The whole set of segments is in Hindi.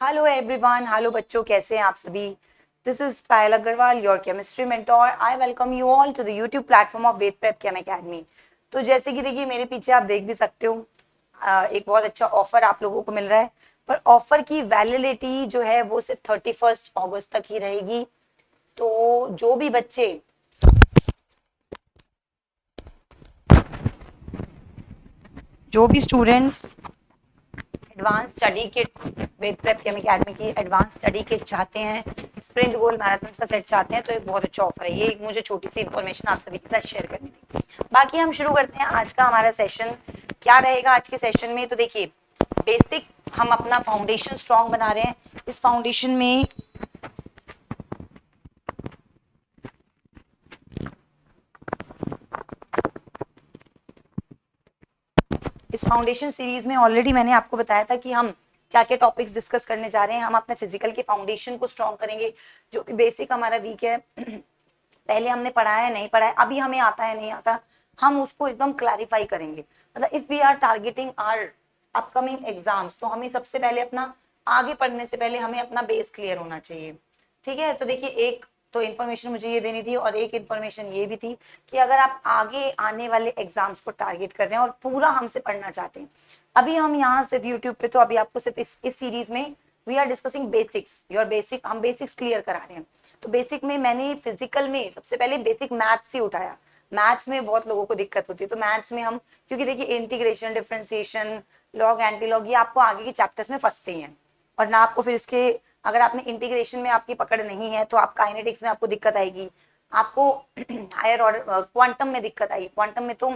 हेलो एवरीवन, हेलो बच्चों, कैसे हैं आप सभी। This is Payal Agarwal, your chemistry mentor. I welcome you all to the YouTube platform of Ved prep chem academy. तो जैसे कि देखिए मेरे पीछे आप देख भी सकते हो, एक बहुत अच्छा ऑफर आप लोगों को मिल रहा है। पर ऑफर की वैलिडिटी जो है वो सिर्फ 31 अगस्त तक ही रहेगी। तो जो भी स्टूडेंट्स एडवांस स्टडी किट, वेद प्रेप केम अकेडमी की एडवांस स्टडी किट चाहते हैं, स्प्रिंट गोल मैराथन का सेट चाहते हैं, तो एक बहुत अच्छा ऑफर है। ये एक मुझे छोटी सी इन्फॉर्मेशन आप सभी के साथ शेयर करनी थी। बाकी हम शुरू करते हैं आज का हमारा सेशन। क्या रहेगा आज के सेशन में, तो देखिए बेसिक हम अपना फाउंडेशन स्ट्रॉन्ग बना रहे हैं। इस फाउंडेशन सीरीज में ऑलरेडी मैंने आपको बताया था कि हम क्या क्या टॉपिक्स डिस्कस करने जा रहे हैं। हम अपने फिजिकल के फाउंडेशन को स्ट्रॉन्ग करेंगे, जो कि बेसिक हमारा वीक है। पहले हमने पढ़ा है नहीं पढ़ा है, अभी हमें आता है नहीं आता, हम उसको एकदम क्लैरिफाई करेंगे। मतलब if we are targeting our upcoming exams, तो हमें सबसे पहले अपना आगे पढ़ने से पहले हमें अपना बेस क्लियर होना चाहिए। ठीक है, तो देखिए एक तो इन्फॉर्मेशन मुझे ये देनी थी, और एक इन्फॉर्मेशन ये भी थी कि अगर आप आगे आने वाले एग्जाम्स को टारगेट कर रहे हैं और पूरा हमसे पढ़ना चाहते हैं, अभी हम यहाँ सिर्फ यूट्यूब पे, तो अभी आपको सिर्फ इस सीरीज में we are discussing basics, your basic, हम बेसिक्स क्लियर करा रहे हैं। तो बेसिक में मैंने फिजिकल में सबसे पहले बेसिक मैथ्स ही उठाया। मैथ्स में बहुत लोगों को दिक्कत होती है, तो मैथ्स में हम, क्योंकि देखिए integration, differentiation, log, anti log, ये आपको आगे के चैप्टर्स में फंसते हैं। और ना आपको फिर इसके, अगर आपने इंटीग्रेशन में आपकी पकड़ नहीं है तो आप काइनेटिक्स में आपको दिक्कत आएगी, आपको हायर ऑर्डर क्वांटम में दिक्कत आएगी। क्वांटम में तो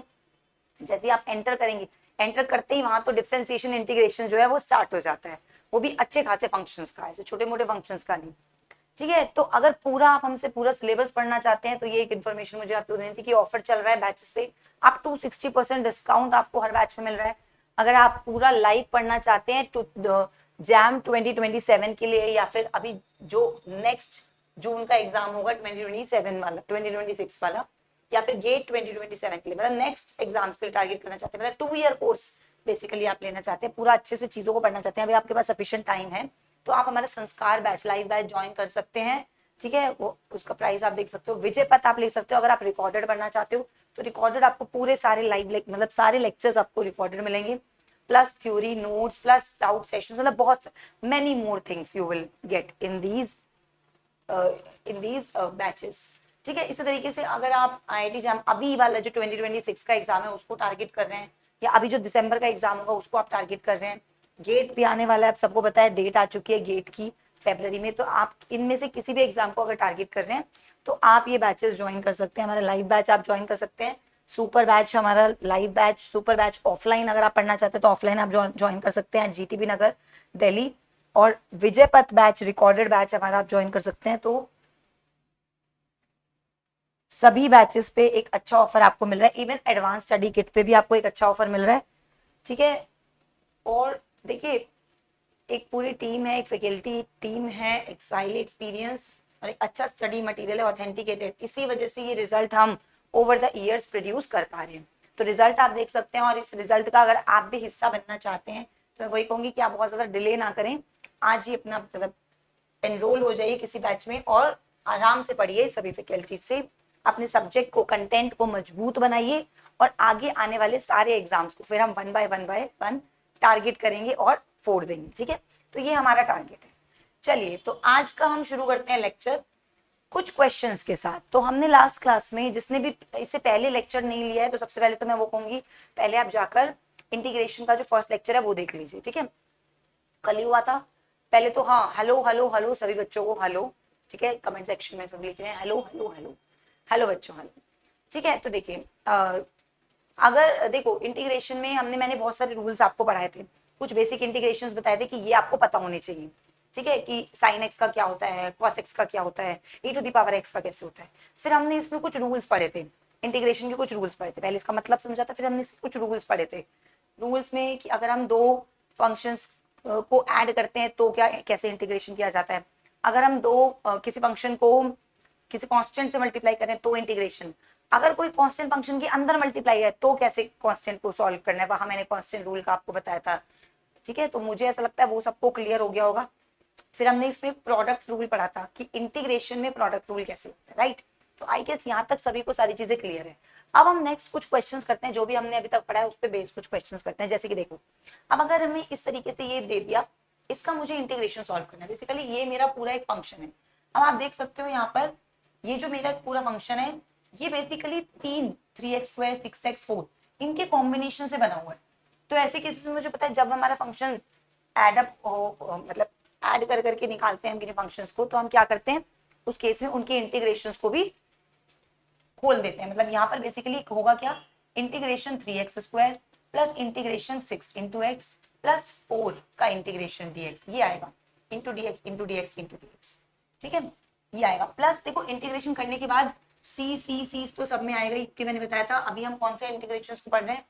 जैसे आप एंटर करेंगे, एंटर करते ही वहां तो डिफरेंशिएशन, इंटीग्रेशन जो है वो स्टार्ट हो जाता है। वो भी अच्छे खासे फंक्शंस का, ऐसे छोटे मोटे फंक्शंस का नहीं। ठीक है, तो अगर पूरा आप हमसे पूरा सिलेबस पढ़ना चाहते हैं, तो ये एक इन्फॉर्मेशन मुझे आपको देनी थी कि ऑफर चल रहा है बैचेस पे। अप टू 60% डिस्काउंट आपको हर बैच में मिल रहा है। अगर आप पूरा लाइव पढ़ना चाहते हैं तो जैम 2027 के लिए, या फिर अभी जो नेक्स्ट जून का एग्जाम होगा 2027 वाला, 2026 वाला, या फिर गेट 2027 के लिए, मतलब नेक्स्ट एग्जाम्स के लिए टारगेट करना चाहते हैं, मतलब 2 ईयर कोर्स बेसिकली आप लेना चाहते हैं, पूरा अच्छे से चीजों को पढ़ना चाहते हैं, अभी आपके पास सफिशिएंट टाइम है, तो आप हमारा संस्कार बैच, लाइव बैच ज्वाइन कर सकते हैं। ठीक है, वो उसका प्राइस आप देख सकते हो, विजय पथ आप ले सकते हो। अगर आप रिकॉर्डेड पढ़ना चाहते हो तो रिकॉर्डेड आपको पूरे सारे लाइव, मतलब सारे लेक्चर्स आपको रिकॉर्डेड मिलेंगे, plus theory notes, plus doubt sessions, मतलब बहुत many more things you will get in these batches. ठीक है, इसी तरीके से अगर आप IIT जैम अभी वाला जो 2026 का एग्जाम है उसको टारगेट कर रहे हैं, या अभी जो दिसंबर का एग्जाम होगा उसको आप टारगेट कर रहे हैं, गेट भी आने वाला है, आप सबको पता है, डेट आ चुकी है गेट की फरवरी में, तो आप इनमें से किसी भी एग्जाम को अगर टारगेट कर रहे हैं तो आप ये बैचेस ज्वाइन कर सकते हैं। हमारा लाइव बैच आप ज्वाइन कर सकते हैं, सुपर बैच हमारा live batch, super batch offline अगर आप पढ़ना चाहते हैं तो ऑफलाइन आप ज्वाइन कर सकते हैं GTB नगर दिल्ली, और विजय पथ बैच रिकॉर्डेड बैच हमारा आप ज्वाइन कर सकते हैं। तो सभी बैचेस पे एक अच्छा ऑफर आपको मिल रहा है, इवन एडवांस स्टडी किट पे भी आपको एक अच्छा ऑफर मिल रहा है। ठीक है, और देखिए एक पूरी टीम है, एक फैकल्टी टीम है, एक हाईली एक्सपीरियंस और एक अच्छा स्टडी मटेरियल है, ऑथेंटिकेटेड। इसी वजह से ये रिजल्ट हम ओवर द ईयर्स प्रोड्यूस कर पा रहे हैं। तो रिजल्ट आप देख सकते हैं, और इस रिजल्ट का अगर आप भी हिस्सा बनना चाहते हैं तो मैं वही कहूंगी कि आप बहुत ज्यादा डिले ना करें, आज ही अपना मतलब एनरोल हो जाइए किसी बैच में और आराम से पढ़िए सभी फैकल्टी से, अपने सब्जेक्ट को, कंटेंट को मजबूत बनाइए, और आगे आने वाले सारे एग्जाम्स को फिर हम वन बाय वन टारगेट करेंगे और फोड़ देंगे। ठीक है, तो ये हमारा टारगेट है। चलिए, तो आज का हम शुरू करते हैं लेक्चर कुछ क्वेश्चंस के साथ। तो हमने लास्ट क्लास में, जिसने भी इससे पहले लेक्चर नहीं लिया है, तो सबसे पहले तो मैं वो कहूंगी पहले आप जाकर इंटीग्रेशन का जो फर्स्ट लेक्चर है वो देख लीजिए। ठीक है, कल ही हुआ था। पहले तो हाँ, हेलो हेलो हेलो सभी बच्चों को हेलो। ठीक है, कमेंट सेक्शन में सब लिख रहे हैं हेलो हेलो हेलो, हेलो बच्चों हेलो। ठीक है, तो देखिए अगर देखो इंटीग्रेशन में मैंने बहुत सारे रूल्स आपको पढ़ाए थे, कुछ बेसिक इंटीग्रेशंस बताए थे कि ये आपको पता होने चाहिए। ठीक है, कि साइन एक्स का क्या होता है, कॉस एक्स का क्या होता है, e⁻x का कैसे होता है। फिर हमने इसमें कुछ रूल्स पढ़े थे, इंटीग्रेशन के कुछ रूल्स पढ़े थे, पहले इसका मतलब समझा था, फिर हमने कुछ रूल्स पढ़े थे। रूल्स में कि अगर हम दो फंक्शंस को ऐड करते हैं तो क्या, कैसे इंटीग्रेशन किया जाता है, अगर हम किसी फंक्शन को किसी कांस्टेंट से मल्टीप्लाई करें तो इंटीग्रेशन, अगर कोई कांस्टेंट फंक्शन के अंदर मल्टीप्लाई है तो कैसे कांस्टेंट को सॉल्व करना है, वहां मैंने कांस्टेंट रूल का आपको बताया था। ठीक है, तो मुझे ऐसा लगता है वो सबको क्लियर हो गया होगा। फिर हमने इसमें प्रोडक्ट रूल पढ़ा था कि इंटीग्रेशन में प्रोडक्ट रूल कैसे लगता है, राइट। तो आई गेस यहाँ तक सभी को सारी चीजें क्लियर है। अब हम नेक्स्ट कुछ क्वेश्चंस करते हैं, जो भी हमने अभी तक पढ़ा है उस पर बेस कुछ क्वेश्चंस करते हैं। जैसे कि देखो, अब अगर हमें इस तरीके से ये दे दिया, इसका मुझे इंटीग्रेशन सॉल्व करना है। बेसिकली ये मेरा पूरा एक फंक्शन है। अब आप देख सकते हो यहाँ पर ये जो मेरा पूरा फंक्शन है, ये बेसिकली 3x² 6x 4 इनके कॉम्बिनेशन से बना हुआ है। तो ऐसे केसेस में मुझे पता है जब हमारा फंक्शन एड अप हो, मतलब ऐड कर करके निकालते हैं हम किसी फंक्शंस को, तो हम क्या करते हैं उस केस में उनके इंटीग्रेशंस को भी खोल देते हैं। मतलब यहाँ पर बेसिकली होगा क्या, integration 3x² plus integration 6 into x plus 4 का इंटीग्रेशन dx, ये आएगा into dx into dx into dx, ठीक है, ये आएगा। प्लस देखो इंटीग्रेशन करने के बाद सी तो सब में आएगा ही, कि मैंने बताया था। अभी हम कौन से इंटीग्रेशंस को पढ़ रहे हैं,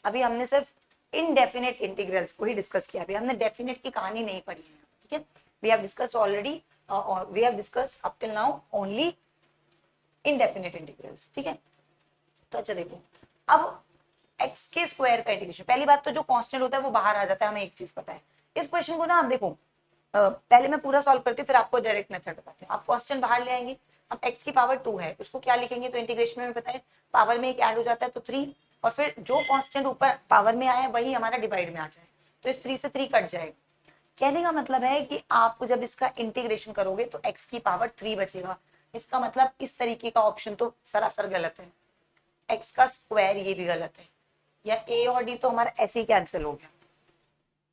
अभी हमने सिर्फ इनडेफिनेट इंटीग्रल्स को ही डिस्कस किया, अभी हमने डेफिनेट की कहानी नहीं पढ़ी है, ठीक है। We have discussed already, we have discussed up till now only indefinite integrals, ठीक है। तो अच्छा देखो, अब एक्स के स्क्वायर का इंटीग्रेशन, पहली बात तो जो कांस्टेंट होता है वो बाहर आ जाता है, हमें एक चीज पता है। इस क्वेश्चन को ना आप देखो, पहले मैं पूरा सॉल्व करती हूँ फिर आपको डायरेक्ट मेथड बताती हूँ। आप कांस्टेंट बाहर ले आएंगे। अब एक्स की पावर 2 है, उसको क्या लिखेंगे, तो इंटीग्रेशन में पता है पावर में एक ऐड हो जाता है तो 3, और फिर जो कांस्टेंट ऊपर पावर में आया है वही हमारा डिवाइड में आ जाए, तो इस 3 से 3 कट जाएगा। कहने का मतलब है कि आप जब इसका इंटीग्रेशन करोगे तो एक्स की पावर 3 बचेगा। इसका मतलब इस तरीके का ऑप्शन तो सरासर गलत है, एक्स का स्क्वायर ये भी गलत है, या ए और डी तो हमारा ऐसे ही कैंसिल हो गया।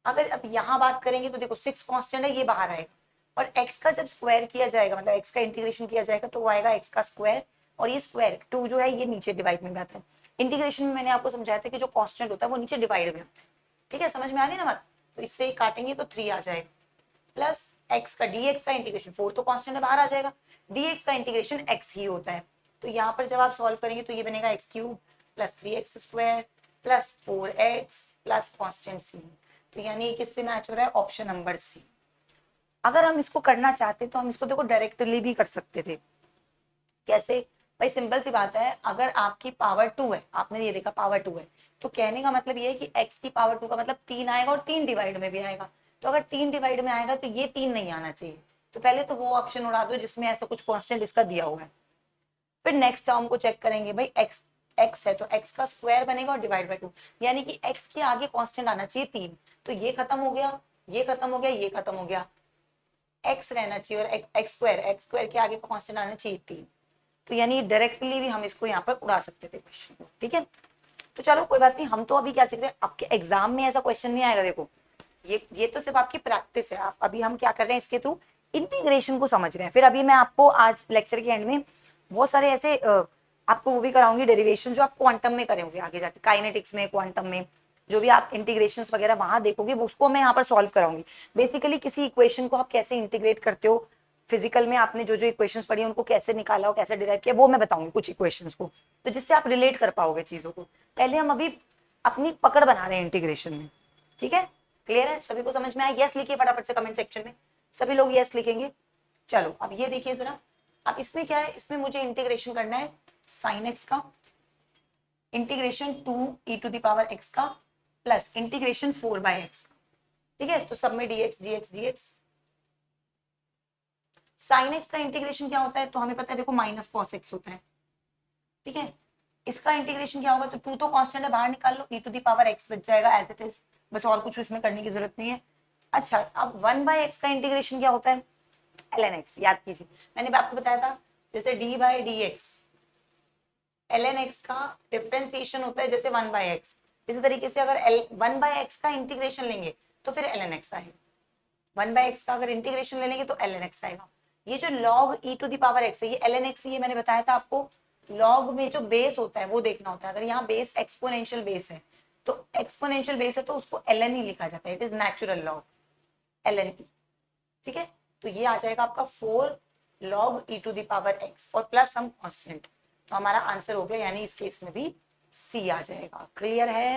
अगर अब यहाँ बात करेंगे तो देखो 6 कांस्टेंट है, ये बाहर आएगा, और x का जब स्क्वायर किया जाएगा, मतलब x का इंटीग्रेशन किया जाएगा तो वो आएगा x का स्क्वायर, और ये स्क्वायर 2 जो है ये नीचे डिवाइड में आता है। इंटीग्रेशन में मैंने आपको समझाया था कि जो कांस्टेंट होता है वो नीचे डिवाइड में आता है, ठीक है, समझ में आ रही है ना बात। तो इससे काटेंगे तो 3 आ जाएगा, प्लस x का dx का इंटीग्रेशन 4 तो कांस्टेंट है बाहर आ जाएगा, dx का इंटीग्रेशन x ही होता है। तो यहाँ पर जब आप सॉल्व करेंगे तो ये बनेगा x³ plus 3x² plus 4x plus constant c। तो यानी ये किससे मैच हो रहा है, ऑप्शन नंबर सी। अगर हम इसको करना चाहते तो हम इसको देखो डायरेक्टली भी कर सकते थे। कैसे भाई, सिंपल सी बात है, अगर आपकी पावर 2 है, आपने ये देखा पावर 2 है, तो कहने का मतलब ये है कि x की पावर 2 का मतलब 3 आएगा, और 3 डिवाइड में भी आएगा। तो अगर 3 डिवाइड में आएगा तो ये 3 नहीं आना चाहिए, तो पहले तो वो ऑप्शन उड़ा दो जिसमें ऐसा कुछ कॉन्स्टेंट इसका दिया हुआ है। फिर नेक्स्ट टर्म को चेक करेंगे, भाई x है तो x का स्क्वायर बनेगा और डिवाइड बाय 2, यानी कि x के आगे कांस्टेंट आना चाहिए 3, तो ये खत्म हो गया, ये खत्म हो गया, ये खत्म हो गया, x रहना चाहिए, और x स्क्वायर के आगे का कांस्टेंट आना चाहिए 3। तो यानी डायरेक्टली भी हम इसको यहाँ पर उड़ा सकते थे क्वेश्चन को, ठीक है। तो चलो कोई बात नहीं, हम तो अभी क्या सीख रहे हैं, आपके एग्जाम में ऐसा क्वेश्चन नहीं आएगा। देखो ये तो सिर्फ आपकी प्रैक्टिस है, आप अभी हम क्या कर रहे हैं इसके थ्रू इंटीग्रेशन को समझ रहे हैं। फिर अभी मैं आपको आज लेक्चर के एंड में बहुत सारे ऐसे आपको वो भी कराऊंगी डेरिवेशन जो आप क्वांटम में करेंगे आगे जाके, काइनेटिक्स में, क्वांटम में, जो भी आप इंटीग्रेशंस वगैरह वहां देखोगे उसको मैं यहाँ पर सॉल्व कराऊंगी। बेसिकली किसी इक्वेशन को आप कैसे इंटीग्रेट करते हो, फिजिकल में आपने जो जो इक्वेशंस पढ़ी उनको कैसे निकाला हो, कैसे डिराइव किया, वो मैं बताऊंगी कुछ इक्वेशंस को, तो जिससे आप रिलेट कर पाओगे चीजों को। पहले हम अभी अपनी पकड़ बना रहे हैं इंटीग्रेशन में, ठीक है। क्लियर है, सभी को समझ में आया? यस लिखिए फटाफट से कमेंट सेक्शन में, सभी लोग यस लिखेंगे। चलो अब ये देखिए जरा, अब इसमें क्या है, इसमें मुझे इंटीग्रेशन करना है साइन एक्स का, इंटीग्रेशन 2e⁻x का, प्लस इंटीग्रेशन 4/x का, ठीक है। तो सब में dx साइन एक्स का इंटीग्रेशन क्या होता है, तो हमें पता है देखो माइनस कॉस एक्स होता है, ठीक है। इसका इंटीग्रेशन क्या होगा, तो 2 तो कांस्टेंट है, बाहर निकाल लो, e⁻x बच जाएगा एज इट इज, बस और कुछ इसमें करने की जरूरत नहीं है। अच्छा, अब 1/x का इंटीग्रेशन क्या होता है, ln x, याद कीजिए मैंने आपको बताया था, जैसे d/dx ln x का डिफरेंशिएशन होता है जैसे 1/x, इसी तरीके से अगर 1/x का इंटीग्रेशन लेंगे तो फिर ln x आएगा, 1/x का अगर इंटीग्रेशन ले लेंगे तो ln x आएगा। ये जो log e⁻x है, ये ln x, ये मैंने बताया था आपको, log में जो बेस होता है वो देखना होता है। अगर यहाँ बेस एक्सपोनेंशियल बेस है, तो एक्सपोनेंशियल बेस है तो उसको ln ही लिखा जाता है, it is natural log ln e, ठीक है। तो ये आ जाएगा आपका 4 log e⁻x और प्लस सम कांस्टेंट, तो हमारा आंसर हो गया, यानी इस केस में भी सी आ जाएगा। क्लियर है,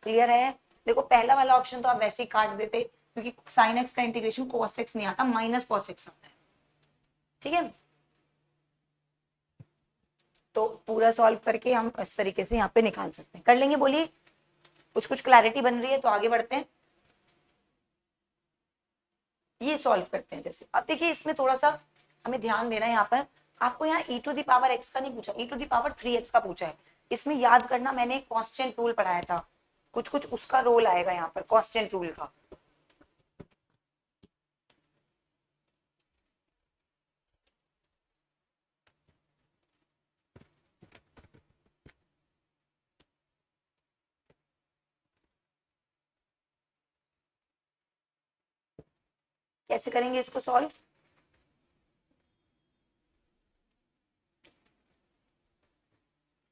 क्लियर है। देखो पहला वाला ऑप्शन तो आप वैसे ही काट देते, क्योंकि साइन एक्स का इंटीग्रेशन cos x नहीं आता, माइनस cos x आता है, ठीक है। तो पूरा सॉल्व करके हम इस तरीके से यहाँ पे निकाल सकते हैं, कर लेंगे। बोलिए कुछ क्लैरिटी बन रही है तो आगे बढ़ते हैं। ये सॉल्व करते हैं। जैसे अब देखिए इसमें थोड़ा सा हमें ध्यान देना है, यहाँ पर आपको यहाँ e to the power x का नहीं पूछा, e to the power 3x का पूछा है। इसमें याद करना मैंने कांस्टेंट रूल पढ़ाया था, कुछ कुछ उसका रोल आएगा यहाँ पर कांस्टेंट रूल का। कैसे करेंगे इसको सॉल्व?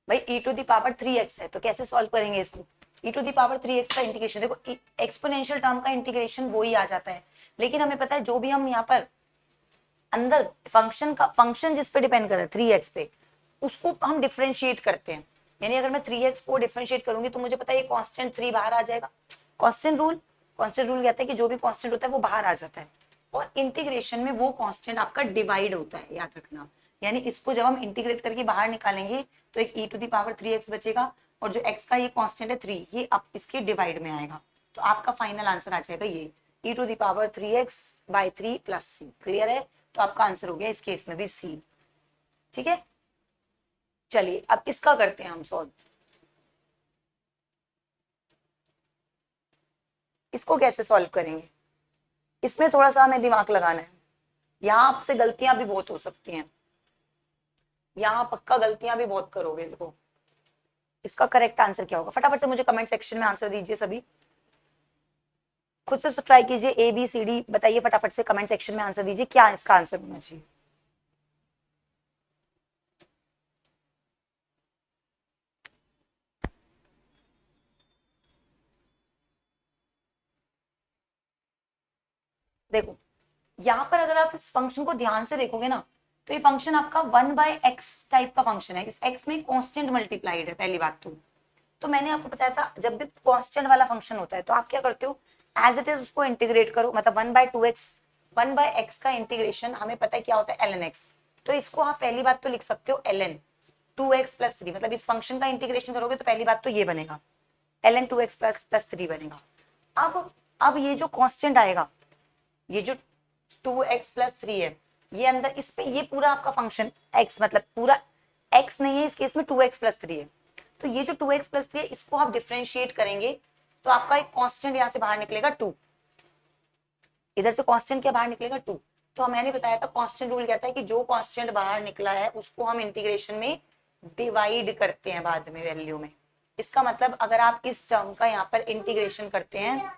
भाई e to the power 3x है तो कैसे सॉल्व करेंगे इसको? e to the power 3x का इंटीग्रेशन, देखो एक्सपोनेंशियल टर्म का इंटीग्रेशन वो ही आ जाता है, लेकिन हमें पता है जो भी हम यहाँ पर अंदर फंक्शन जिस पे डिपेंड कर रहा है 3x पे, उसको हम डिफरेंशिएट करते हैं। यानी अगर मैं 3x को डिफरेंशिएट करूंगी तो मुझे पता है ये कांस्टेंट 3 बाहर आ जाएगा। कांस्टेंट रूल कहता है कि जो भी कांस्टेंट होता है वो बाहर आ जाता है, और इंटीग्रेशन में वो कांस्टेंट आपका डिवाइड होता है, याद रखना। यानी इसको जब हम इंटीग्रेट करके बाहर निकालेंगे तो एक e to the power 3x बचेगा, और जो x का ये कांस्टेंट है 3, ये अब इसके डिवाइड में आएगा, तो आपका फाइनल आंसर आ जाएगा ये e to the power 3x by 3 plus c। Clear है? तो आपका आंसर हो गया इस केस में भी c। ठीक है, चलिए अब इसका करते हैं हम सॉल्व। इसको कैसे सॉल्व करेंगे? इसमें थोड़ा सा हमें दिमाग लगाना है, यहाँ आपसे गलतियां भी बहुत हो सकती हैं, यहाँ पक्का गलतियां भी बहुत करोगे। देखो इसका करेक्ट आंसर क्या होगा, फटाफट से मुझे कमेंट सेक्शन में आंसर दीजिए सभी, खुद से ट्राई कीजिए, ABCD बताइए, फटाफट से कमेंट सेक्शन में आंसर दीजिए क्या इसका आंसर होना चाहिए। देखो यहाँ पर अगर आप इस फंक्शन को ध्यान से देखोगे ना, तो ये फंक्शन आपका 1/x टाइप का फंक्शन है। इस x में कांस्टेंट मल्टीप्लाइड है, पहली बात तो मैंने आपको बताया था जब भी कांस्टेंट वाला फंक्शन होता है तो आप क्या करते हो, एज इट इज उसको इंटीग्रेट करो, मतलब 1/2x, 1/x का इंटीग्रेशन हमें पता है क्या होता है ln x, तो इसको आप पहली बात तो लिख सकते हो ln 2x + 3, मतलब इस फंक्शन का इंटीग्रेशन करोगे तो पहली बात तो ये बनेगा ln 2x + 3 बनेगा। अब ये जो कांस्टेंट आएगा, ये जो 2x + 3 है, ये अंदर इस पे ये पूरा आपका फंक्शन x, मतलब पूरा x नहीं है इस केस में, 2x + 3 है, तो ये जो 2x + 3 है इसको आप डिफरेंशिएट करेंगे तो आपका एक कांस्टेंट यहाँ से बाहर निकलेगा 2, इधर से कांस्टेंट क्या बाहर निकलेगा 2। तो मैंने बताया था कांस्टेंट रूल कहता है कि जो कांस्टेंट बाहर निकला है उसको हम इंटीग्रेशन में डिवाइड करते हैं बाद में वैल्यू में। इसका मतलब अगर आप इस टर्म का यहाँ पर इंटीग्रेशन करते हैं,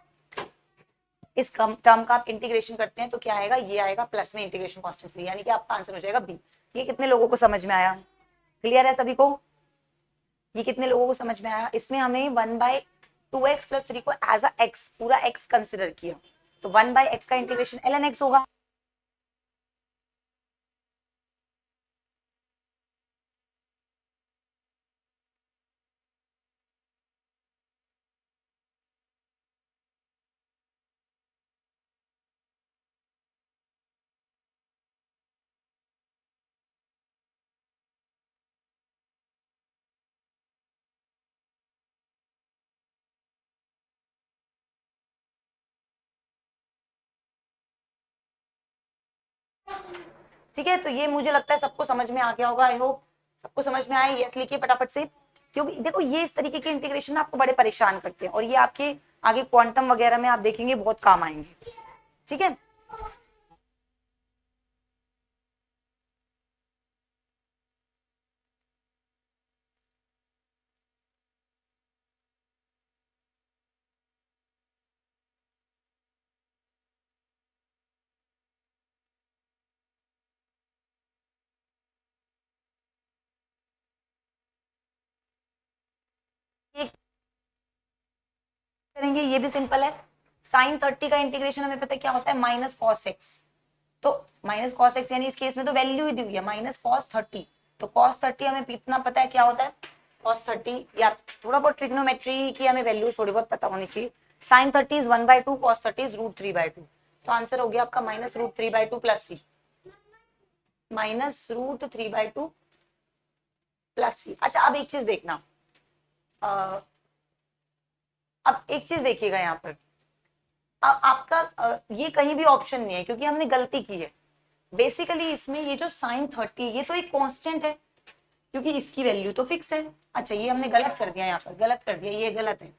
इस टर्म का आप इंटीग्रेशन करते हैं तो क्या आएगा, ये आएगा प्लस में इंटीग्रेशन कांस्टेंट 3, यानी कि आपका आंसर हो जाएगा बी। ये कितने लोगों को समझ में आया? क्लियर है सभी को? ये कितने लोगों को समझ में आया? इसमें हमने 1/2x + 3 को एज अ x, पूरा x कंसिडर किया, तो 1/x का इंटीग्रेशन ln x होगा। ठीक है, तो ये मुझे लगता है सबको समझ में आ गया होगा, आई होप सबको समझ में आया। यस लिखिए फटाफट से, क्योंकि देखो ये इस तरीके के इंटीग्रेशन आपको बड़े परेशान करते हैं और ये आपके आगे क्वांटम वगैरह में आप देखेंगे बहुत काम आएंगे। ठीक है, ये करेंगे, ये भी सिंपल है। sin 30 का इंटीग्रेशन हमें पता है क्या होता है, -cos x, तो -cos x यानी इस केस में तो वैल्यू ही दी हुई है -cos 30, तो cos 30 हमें इतना पता है क्या होता है cos 30, या थोड़ा बहुत ट्रिग्नोमेट्री की हमें वैल्यूज थोड़ी बहुत पता होनी चाहिए। sin 30 इज 1/2, cos 30 इज √3/2, तो आंसर हो गया आपका -√3/2 प्लस सी, -√3/2 प्लस सी। अच्छा अब एक चीज देखना, अब एक चीज देखिएगा यहाँ पर, आपका ये कहीं भी ऑप्शन नहीं है क्योंकि हमने गलती की है। बेसिकली इसमें ये जो साइन 30 ये तो एक कांस्टेंट है क्योंकि इसकी वैल्यू तो फिक्स है। अच्छा ये हमने गलत कर दिया, यहाँ पर गलत कर दिया, ये गलत है,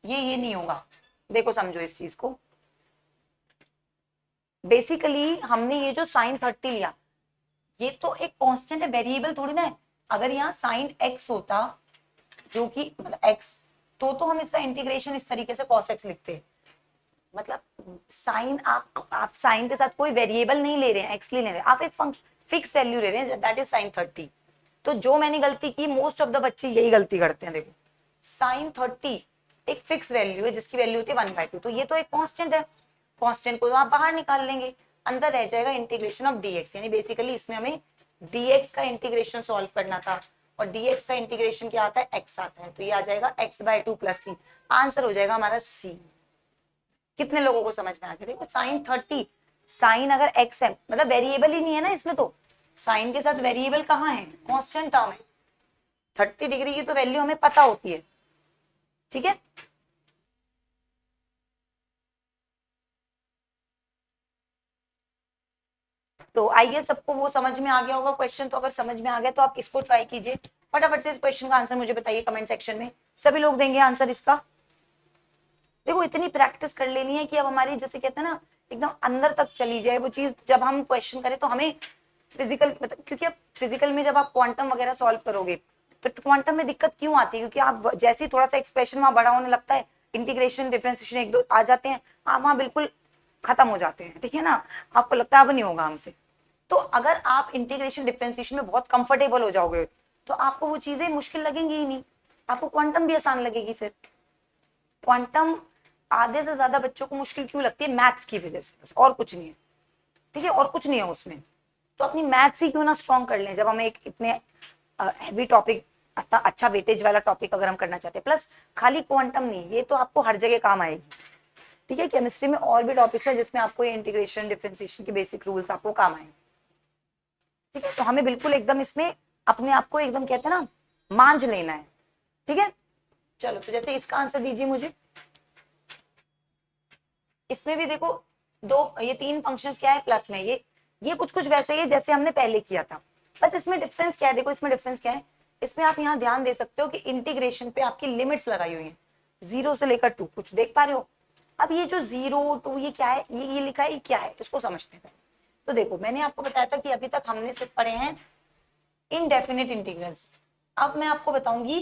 ये नहीं होगा। देखो समझो इस चीज को, बेसिकली हमने ये जो साइन 30 लिया ये तो एक कांस्टेंट है, वेरिएबल थोड़ी ना है। अगर यहाँ साइन एक्स होता जो कि मतलब एक्स, तो हम इसका इंटीग्रेशन इस तरीके से cos x लिखते। मतलब साइन आप साइन के साथ कोई वेरिएबल नहीं ले रहे हैं, एक्स ले रहे हैं, आप एक फंक्शन फिक्स वैल्यू ले रहे हैं, दैट इज साइन 30। तो जो मैंने गलती की, मोस्ट ऑफ द बच्चे यही गलती करते हैं। देखो साइन 30 एक फिक्स वैल्यू है जिसकी वैल्यू होती है 1/2, तो ये तो एक कांस्टेंट है, कांस्टेंट को तो आप बाहर निकाल लेंगे, अंदर रह जाएगा इंटीग्रेशन ऑफ dx। यानी बेसिकली इसमें हमें dx का इंटीग्रेशन सॉल्व करना था, और dx का इंटीग्रेशन क्या आता है, x आता है, तो ये आ जाएगा x/2 + c। आंसर हो जाएगा हमारा c। कितने लोगों को समझ में आ गया? देखो साइन 30, साइन अगर x है मतलब वेरिएबल ही नहीं है ना इसमें, तो साइन के साथ वेरिएबल कहाँ है, कांस्टेंट टर्म है। 30 डिग्री की तो वैल्यू हमें पता होती है, ठीक है। तो आई गेस सबको वो समझ में आ गया होगा क्वेश्चन। तो अगर समझ में आ गया तो आप इसको ट्राई कीजिए, फटाफट से इस क्वेश्चन का आंसर मुझे बताइए कमेंट सेक्शन में। सभी लोग देंगे आंसर इसका। देखो इतनी प्रैक्टिस कर लेनी है कि अब हमारी जैसे कहते हैं ना एकदम अंदर तक चली जाए वो चीज। जब हम क्वेश्चन करें तो हमें फिजिकल मतलब, क्योंकि अब फिजिकल में जब आप क्वांटम वगैरह सॉल्व करोगे तो क्वांटम में दिक्कत क्यों आती है, क्योंकि आप जैसे ही थोड़ा सा एक्सप्रेशन वहां बड़ा होने लगता है, इंटीग्रेशन डिफरेंशिएशन एक दो आ जाते हैं, आप वहां बिल्कुल खत्म हो जाते हैं, ठीक है ना। आपको लगता है अब नहीं होगा हमसे। तो अगर आप इंटीग्रेशन डिफरेंशिएशन में बहुत कंफर्टेबल हो जाओगे तो आपको वो चीजें मुश्किल लगेंगी ही नहीं, आपको क्वांटम भी आसान लगेगी। फिर क्वांटम आधे से ज्यादा बच्चों को मुश्किल क्यों लगती है, मैथ्स की वजह से, बस और कुछ नहीं है, ठीक है, और कुछ नहीं है उसमें। तो अपनी मैथ्स ही क्यों ना स्ट्रॉन्ग कर लें जब हमें एक इतने हैवी टॉपिक, अच्छा वेटेज वाला टॉपिक अगर हम करना चाहते हैं। प्लस खाली क्वांटम नहीं, ये तो आपको हर जगह काम आएगी, ठीक है। केमिस्ट्री में और भी टॉपिक्स है जिसमें आपको ये इंटीग्रेशन डिफरेंशिएशन के बेसिक रूल्स आपको काम आएंगे, ठीक है। तो हमें बिल्कुल एकदम इसमें अपने आप को एकदम कहते हैं ना मांझ लेना है, ठीक है। चलो तो जैसे इसका आंसर दीजिए मुझे। इसमें भी देखो दो, ये तीन फंक्शंस क्या है प्लस में, ये कुछ कुछ वैसे ही है जैसे हमने पहले किया था, बस इसमें डिफरेंस क्या है, देखो इसमें डिफरेंस क्या है। इसमें आप यहाँ ध्यान दे सकते हो कि इंटीग्रेशन पे आपकी लिमिट्स लगाई हुई है 0 से लेकर 2, कुछ देख पा रहे हो। अब ये जो 0 2 ये क्या है, ये लिखा है, ये क्या है, इसको समझते हैं पहले। तो देखो मैंने आपको बताया था कि अभी तक हमने सिर्फ पढ़े हैं इनडेफिनिट इंटीग्रल्स। अब मैं आपको बताऊंगी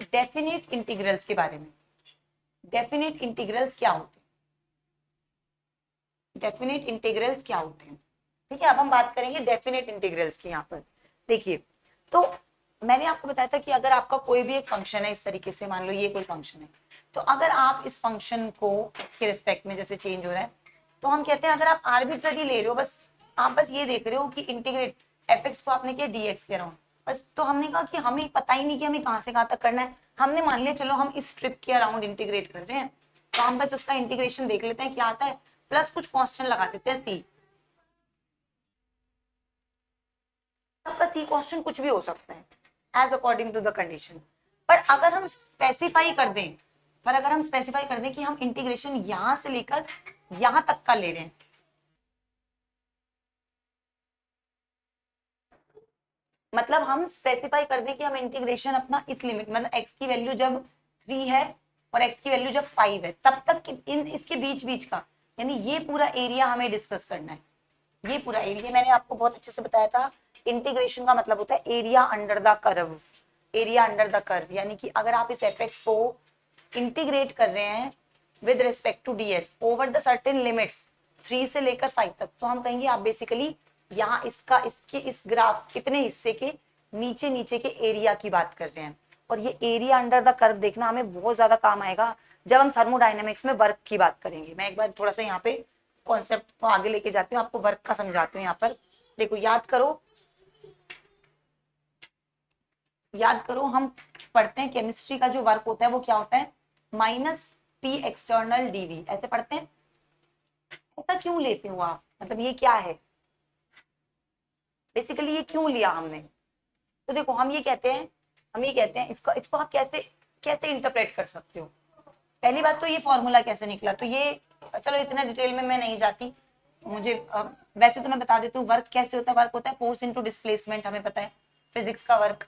डेफिनिट इंटीग्रल्स के बारे में। डेफिनिट इंटीग्रल्स क्या होते हैं, डेफिनेट इंटीग्रल्स क्या होते हैं, ठीक है। अब हम बात करेंगे डेफिनेट इंटीग्रल्स की। यहाँ पर देखिए, तो मैंने आपको बताया था कि अगर आपका कोई भी एक फंक्शन है, इस तरीके से मान लो ये कोई फंक्शन है, तो अगर आप इस फंक्शन को इसके रिस्पेक्ट में जैसे चेंज हो रहा है, तो हम कहते हैं अगर आप आर्बिट्ररी ले रहे हो, बस आप बस ये देख रहे हो कि इंटीग्रेट एफ को आपने किया dx के अराउंड, बस। तो हमने कहा कि हमें पता ही नहीं कि हमें कहाँ से कहाँ तक करना है। हमने मान लिया चलो हम इस स्ट्रिप के अराउंड इंटीग्रेट कर रहे हैं, तो हम बस उसका इंटीग्रेशन देख लेते हैं क्या आता है, प्लस कुछ कांस्टेंट लगा देते हैं सी। आपका सी कांस्टेंट कुछ भी हो सकता है as according to the condition. पर अगर हम स्पेसिफाई कर दें, कि हम इंटीग्रेशन यहां से लेकर यहां तक का ले रहे हैं, मतलब हम स्पेसिफाई कर दें कि हम इंटीग्रेशन अपना इस लिमिट मतलब x की वैल्यू जब 3 है और x की वैल्यू जब 5 है तब तक इन इसके बीच बीच का, यानी ये पूरा एरिया हमें डिस्कस करना है। ये पूरा एरिया मैंने आपको बहुत अच्छे से बताया था, इंटीग्रेशन का मतलब होता है area under the curve. Area under the curve यानी कि अगर आप इस fx को इंटीग्रेट कर रहे हैं with respect to ds over the certain limits 3 से लेकर 5 तक, तो हम कहेंगे आप बेसिकली यहाँ इसका इसके इस ग्राफ इतने हिस्से के नीचे नीचे के एरिया की बात कर रहे हैं। और ये एरिया अंडर द कर्व देखना हमें बहुत ज्यादा काम आएगा जब हम थर्मोडायनेमिक्स में वर्क की बात करेंगे। मैं एक बार थोड़ा सा यहाँ पे कॉन्सेप्ट को आगे लेके जाती हूँ, आपको वर्क का समझाती हूँ। यहाँ पर देखो याद करो हम पढ़ते हैं केमिस्ट्री का जो वर्क होता है वो क्या होता है, -p एक्सटर्नल dv, ऐसे पढ़ते हैं। ऐसा क्यों लेते हो आप, मतलब ये क्या है बेसिकली, ये क्यों लिया हमने। तो देखो हम ये कहते हैं इसको आप कैसे कैसे इंटरप्रेट कर सकते हो। पहली बात तो ये फॉर्मूला कैसे निकला, तो ये पर चलो इतना डिटेल में मैं नहीं जाती, मुझे वैसे तो मैं बता देती हूँ वर्क कैसे होता है। वर्क होता है फोर्स इनटू डिस्प्लेसमेंट, हमें पता है फिजिक्स का वर्क।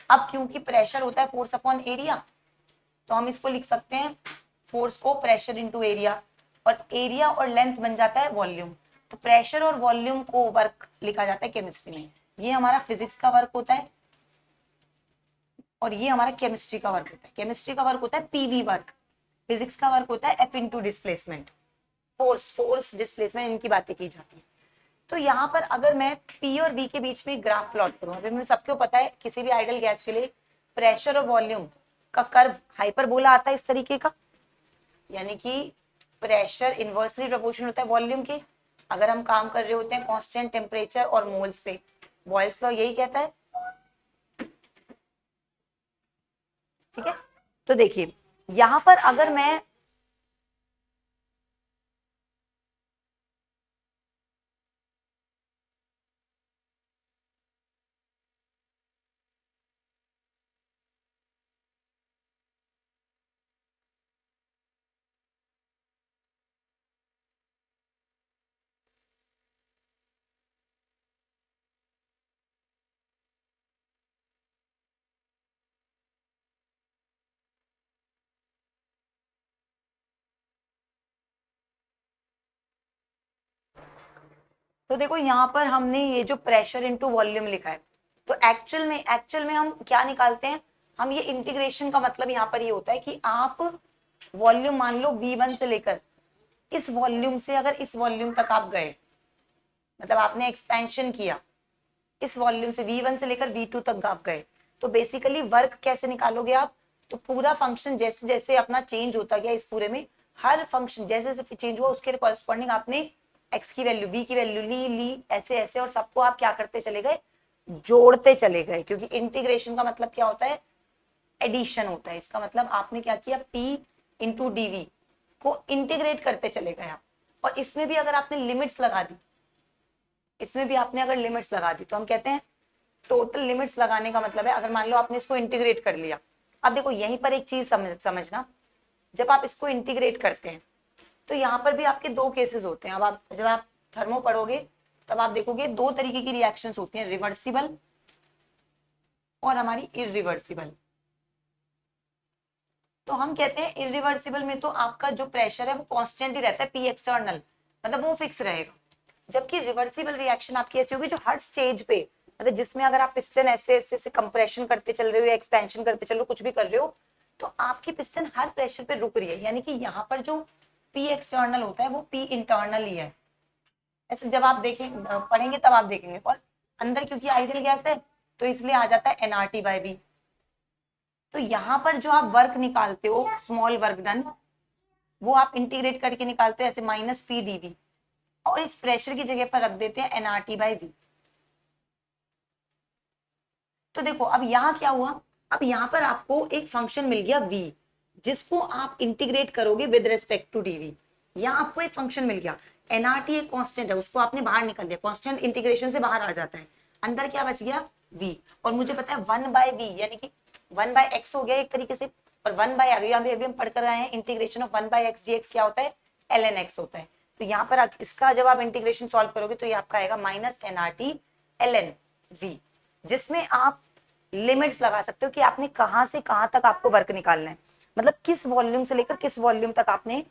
अब क्योंकि प्रेशर होता है फोर्स अपॉन एरिया, तो हम इसको लिख सकते हैं फोर्स को प्रेशर इनटू एरिया, और एरिया और लेंथ बन जाता है वॉल्यूम। तो प्रेशर और वॉल्यूम को वर्क लिखा जाता है केमिस्ट्री में। ये हमारा फिजिक्स का वर्क होता है और ये हमारा केमिस्ट्री का वर्क होता है। केमिस्ट्री का वर्क होता है पीवी वर्क, फिजिक्स का वर्क होता है F into displacement, force displacement, इनकी बातें की जाती है। तो यहाँ पर अगर मैं P और V के बीच में ग्राफ प्लॉट करूँ, अभी मैं सबको पता है किसी भी आइडियल गैस के लिए प्रेशर और वॉल्यूम का कर्व हाइपरबोला आता है इस तरीके का, यानी कि प्रेशर इनवर्सली प्रोपोर्शनल होता है वॉल्यूम के, अगर हम काम कर रहे होते हैं कांस्टेंट टेम्परेचर और मोल्स पे। बॉयल्स लॉ यही कहता है, ठीक है। तो देखिए यहां पर अगर मैं तो देखो यहाँ पर हमने ये जो प्रेशर इनटू वॉल्यूम लिखा है, तो एक्चुअल में हम क्या निकालते हैं, हम ये इंटीग्रेशन का मतलब यहाँ पर ये होता है कि आप वॉल्यूम मान लो V1 से लेकर इस वॉल्यूम से अगर इस वॉल्यूम तक आप गए, मतलब आपने एक्सपेंशन किया इस वॉल्यूम से V1 से लेकर V2 तक आप गए, तो बेसिकली वर्क कैसे निकालोगे आप, तो पूरा फंक्शन जैसे जैसे अपना चेंज होता गया इस पूरे में, हर फंक्शन जैसे जैसे चेंज हुआ उसके कॉरेस्पॉन्डिंग आपने x की वैल्यू v की वैल्यू ली ऐसे ऐसे, और सबको आप क्या करते चले गए, जोड़ते चले गए, क्योंकि इंटीग्रेशन का मतलब क्या होता है, एडिशन होता है। इसका मतलब आपने क्या किया, p इंटू डी को इंटीग्रेट करते चले गए आप। और इसमें भी अगर आपने लिमिट्स लगा दी, इसमें भी आपने अगर लिमिट्स लगा दी, तो हम कहते हैं टोटल लिमिट्स लगाने का मतलब है, अगर मान लो आपने इसको इंटीग्रेट कर लिया। अब देखो यहीं पर एक चीज समझना, जब आप इसको इंटीग्रेट करते हैं तो यहाँ पर भी आपके दो केसेस होते हैं। अब आप जब आप थर्मो पढ़ोगे तब आप देखोगे दो तरीके की रिएक्शंस होती हैं, रिवर्सिबल और हमारी इरिवर्सिबल। तो हम कहते हैं इरिवर्सिबल में तो आपका जो प्रेशर है वो कांस्टेंट ही रहता है, पी एक्सटर्नल, मतलब वो फिक्स रहेगा। जबकि रिवर्सिबल रिएक्शन आपकी ऐसी होगी जो हर स्टेज पे, मतलब जिसमें अगर आप पिस्टन ऐसे ऐसे कंप्रेशन करते चल रहे हो या एक्सपेंशन करते चल रहे हो, कुछ भी कर रहे हो, तो आपकी पिस्टन हर प्रेशर पे रुक रही है, यानी कि यहाँ पर जो पी एक्सटर्नल होता है वो पी इंटरनल ही है। ऐसे जब आप देखें पढ़ेंगे तब आप देखेंगे, और अंदर क्योंकि आइडियल गैस है तो इसलिए आ जाता है एनआरटी बाय बी। तो यहाँ पर जो आप वर्क निकालते हो, स्मॉल वर्क डन, वो आप इंटीग्रेट करके निकालते हो ऐसे माइनस पी डीवी, और इस प्रेशर की जगह पर रख देते हैं एनआरटी बाय वी। तो देखो अब यहाँ क्या हुआ, अब यहाँ पर आपको एक फंक्शन मिल गया v, जिसको आप इंटीग्रेट करोगे विद रिस्पेक्ट टू डीवी। यहाँ आपको एक फंक्शन मिल गया, एनआरटी एक कांस्टेंट है, उसको आपने बाहर निकाल दिया, कांस्टेंट इंटीग्रेशन से बाहर आ जाता है, अंदर क्या बच गया v, और मुझे पता है 1/v यानी कि 1/x हो गया एक तरीके से, और 1/, अभी हम पढ़ कर आए हैं इंटीग्रेशन ऑफ 1/x dx क्या होता है, ln x होता है। तो यहाँ पर इसका जब आप इंटीग्रेशन सॉल्व करोगे तो ये आपका आएगा माइनस एनआरटी ln v, जिसमें आप लिमिट्स लगा सकते हो कि आपने कहां से कहां तक आपको वर्क निकालना है, मतलब किस वॉल्यूम से लेकर किस वॉल्यूम तक आपने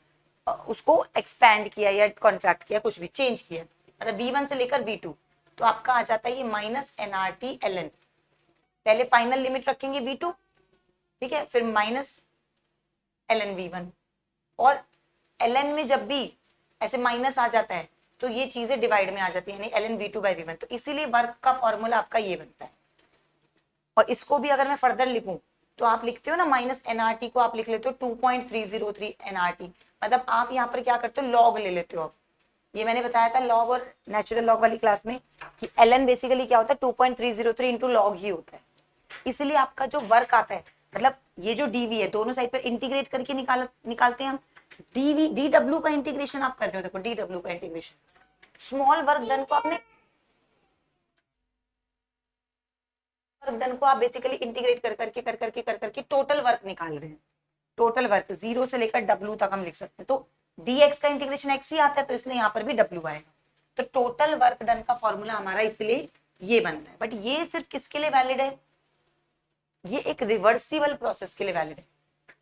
उसको एक्सपैंड किया या कॉन्ट्रैक्ट किया, कुछ भी चेंज किया, मतलब V1 से लेकर V2, तो आपका आ जाता है ये माइनस एनआरटी ln, पहले फाइनल लिमिट रखेंगे V2, ठीक है, फिर माइनस ln V1, और ln में जब भी ऐसे माइनस आ जाता है तो ये चीजें डिवाइड में आ जाती है, यानी ln V2 by V1, तो इसीलिए वर्क का फॉर्मूला आपका ये बनता है। और इसको भी अगर मैं फर्दर लिखूं तो आप लिखते हो ना माइनस एनआरटी को आप लिख लेते हो 2.303 एनआरटी, मतलब आप यहाँ पर क्या करते हो, लॉग ले लेते हो। अब ये मैंने बताया था लॉग और नेचुरल लॉग वाली क्लास में कि ln बेसिकली क्या होता है 2.303 इंटू लॉग ही होता है, इसलिए आपका जो वर्क आता है, मतलब ये जो डीवी है दोनों साइड पर इंटीग्रेट करके निकालते हैं हम, डीवी डीडब्ल्यू का इंटीग्रेशन आप कर रहे हो, देखो डीडब्ल्यू का इंटीग्रेशन, स्मॉल वर्क डन को आपने डन को आप बेसिकली इंटीग्रेट कर करके टोटल वर्क निकाल रहे हैं, टोटल वर्क जीरो से लेकर डब्ल्यू तक हम लिख सकते हैं। तो dx का इंटीग्रेशन x ही आता है, तो इसलिए यहाँ पर भी w आएगा। तो टोटल वर्क डन का फॉर्मूला हमारा इसलिए ये बनता है। बट ये सिर्फ किसके लिए वैलिड है? ये एक रिवर्सिबल प्रोसेस के लिए वैलिड है।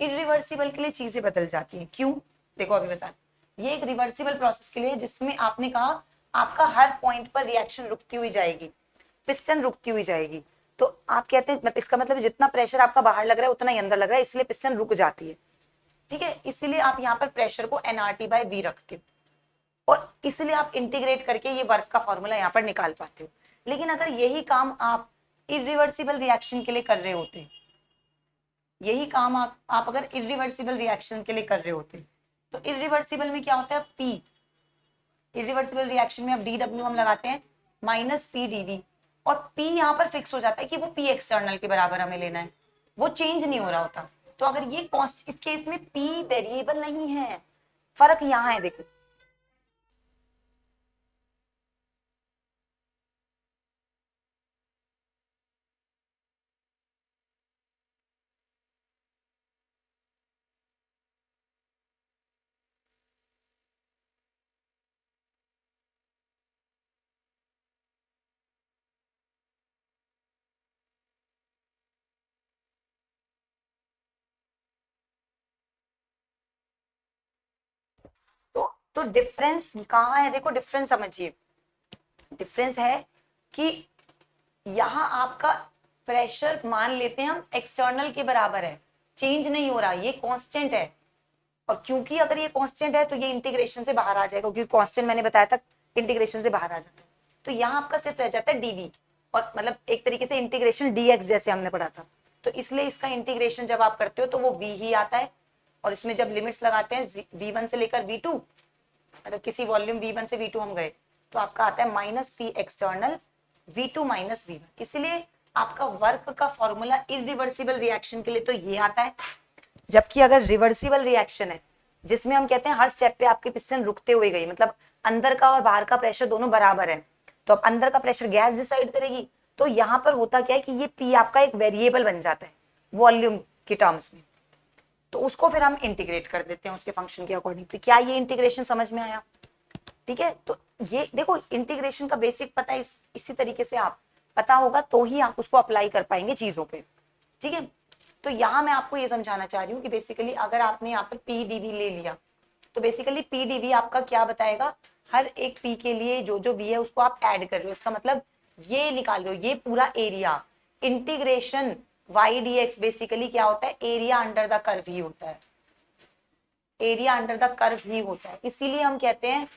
इरिवर्सिबल के लिए चीजें बदल जाती हैं। क्यों? देखो अभी बता, ये एक रिवर्सिबल प्रोसेस के लिए जिसमें आपने कहा आपका हर पॉइंट पर रिएक्शन रुकती हुई जाएगी, पिस्टन रुकती हुई जाएगी। तो आप कहते हैं इसका मतलब जितना प्रेशर आपका बाहर लग रहा है उतना ही अंदर लग रहा है, इसलिए पिस्टन रुक जाती है। ठीक है, इसीलिए आप यहाँ पर प्रेशर को nRT/V रखते हो और इसलिए आप इंटीग्रेट करके ये वर्क का फॉर्मूला यहाँ पर निकाल पाते हो। लेकिन अगर यही काम आप इरिवर्सिबल रिएक्शन के लिए कर रहे होते, यही काम आप अगर इरिवर्सिबल रिएक्शन के लिए कर रहे होते, तो इरिवर्सिबल में क्या होता है? P, इरिवर्सिबल रिएक्शन में अब dW हम लगाते हैं माइनस PdV, और P यहाँ पर फिक्स हो जाता है कि वो P एक्सटर्नल के बराबर हमें लेना है, वो चेंज नहीं हो रहा होता। तो अगर ये कॉस्ट, इस केस में P वेरिएबल नहीं है, फर्क यहाँ है। देखो तो डिफरेंस कहाँ है? देखो डिफरेंस समझिए, डिफरेंस है कि यहाँ आपका प्रेशर मान लेते हैं हम एक्सटर्नल के बराबर है, चेंज नहीं हो रहा, ये कांस्टेंट है। और क्योंकि अगर ये कांस्टेंट है तो ये इंटीग्रेशन से बाहर आ जाएगा, क्योंकि कांस्टेंट मैंने बताया था इंटीग्रेशन से बाहर आ जाता है। तो यहाँ आपका सिर्फ रह जाता है डीवी, और मतलब एक तरीके से इंटीग्रेशन डीएक्स जैसे हमने पढ़ा था। तो इसलिए इसका इंटीग्रेशन जब आप करते हो तो वो वी ही आता है, और इसमें जब लिमिट्स लगाते हैं v1 से लेकर v2, मतलब किसी वॉल्यूम v1 से v2 हम गए, तो आपका आता है minus P external v2 minus v1। इसलिए आपका वर्क का फॉर्मूला इरिवर्सिबल रिएक्शन के लिए तो ये आता है। जबकि अगर रिवर्सिबल रिएक्शन है जिसमें हम कहते हैं हर स्टेप पे आपके पिस्टन रुकते हुए गई, मतलब अंदर का और बाहर का प्रेशर दोनों बराबर है, तो अब अंदर का प्रेशर गैस डिसाइड करेगी। तो यहाँ पर होता क्या है कि ये पी आपका एक वेरिएबल बन जाता है वॉल्यूम के टर्म्स में, तो उसको फिर हम इंटीग्रेट कर देते हैं उसके फंक्शन के अकॉर्डिंग। तो क्या ये इंटीग्रेशन समझ में आया? ठीक है, तो ये देखो इंटीग्रेशन का बेसिक पता है, इसी तरीके से आप पता होगा तो ही आप उसको अप्लाई कर पाएंगे चीजों पे। ठीक है, तो यहाँ मैं आपको ये समझाना चाह रही हूँ कि बेसिकली अगर आपने यहाँ पर पीडीवी ले लिया, तो बेसिकली पीडीवी आपका क्या बताएगा? हर एक पी के लिए जो जो वी है उसको आप ऐड कर रहे हो, इसका मतलब ये निकाल रहे हो, ये पूरा area. Integration y d x basically क्या होता है? एरिया अंडर द कर्व ही होता है, एरिया अंडर द कर्व ही होता है। इसीलिए हम कहते हैं,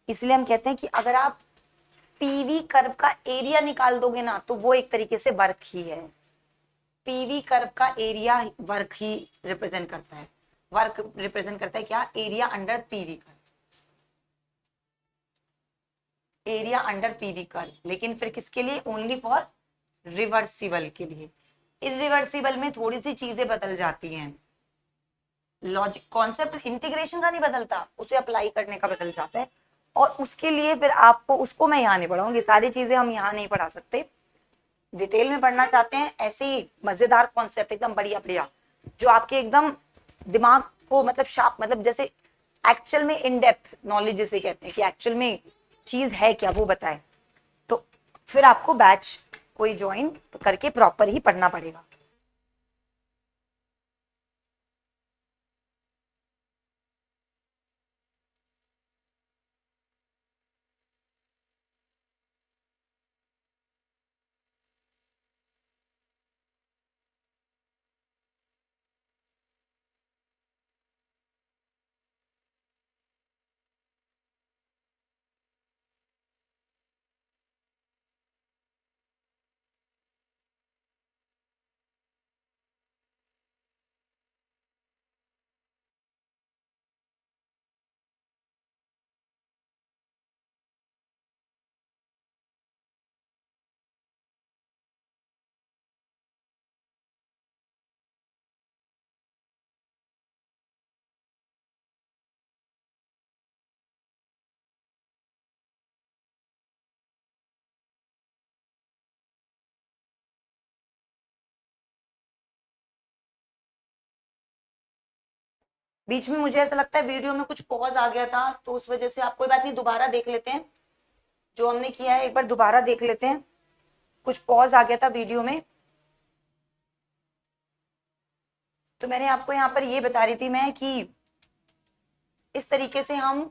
इसलिए हम कहते हैं कि अगर आप पीवी कर्व का एरिया निकाल दोगे ना, तो वो एक तरीके से वर्क ही है। पीवी कर्व का एरिया वर्क ही रिप्रेजेंट करता है। वर्क रिप्रेजेंट करता है क्या? Area under PV curve, area under PV curve. लेकिन फिर किसके लिए? ओनली फॉर रिवर्सिबल के लिए। इरिवर्सिबल में थोड़ी सी चीजें बदल जाती हैं, लॉजिक कॉन्सेप्ट इंटीग्रेशन का नहीं बदलता, उसे अप्लाई करने का बदल जाता है। और उसके लिए फिर आपको, उसको मैं यहाँ नहीं पढ़ाऊंगी, सारी चीजें हम यहाँ नहीं पढ़ा सकते। डिटेल में पढ़ना चाहते हैं ऐसे ही मजेदार कॉन्सेप्ट एकदम बढ़िया बढ़िया, जो आपके एकदम दिमाग को मतलब शार्प, मतलब जैसे एक्चुअल में इन डेप्थ नॉलेज जिसे कहते हैं कि एक्चुअल में चीज है क्या वो बताए, तो फिर आपको बैच कोई ज्वाइन करके प्रॉपर ही पढ़ना पड़ेगा। बीच में मुझे ऐसा लगता है वीडियो में कुछ पॉज आ गया था, तो उस वजह से आप, कोई बात नहीं, दोबारा देख लेते हैं जो हमने किया है, एक बार दोबारा देख लेते हैं। कुछ पॉज आ गया था वीडियो में। तो मैंने आपको यहाँ पर ये बता रही थी मैं कि इस तरीके से हम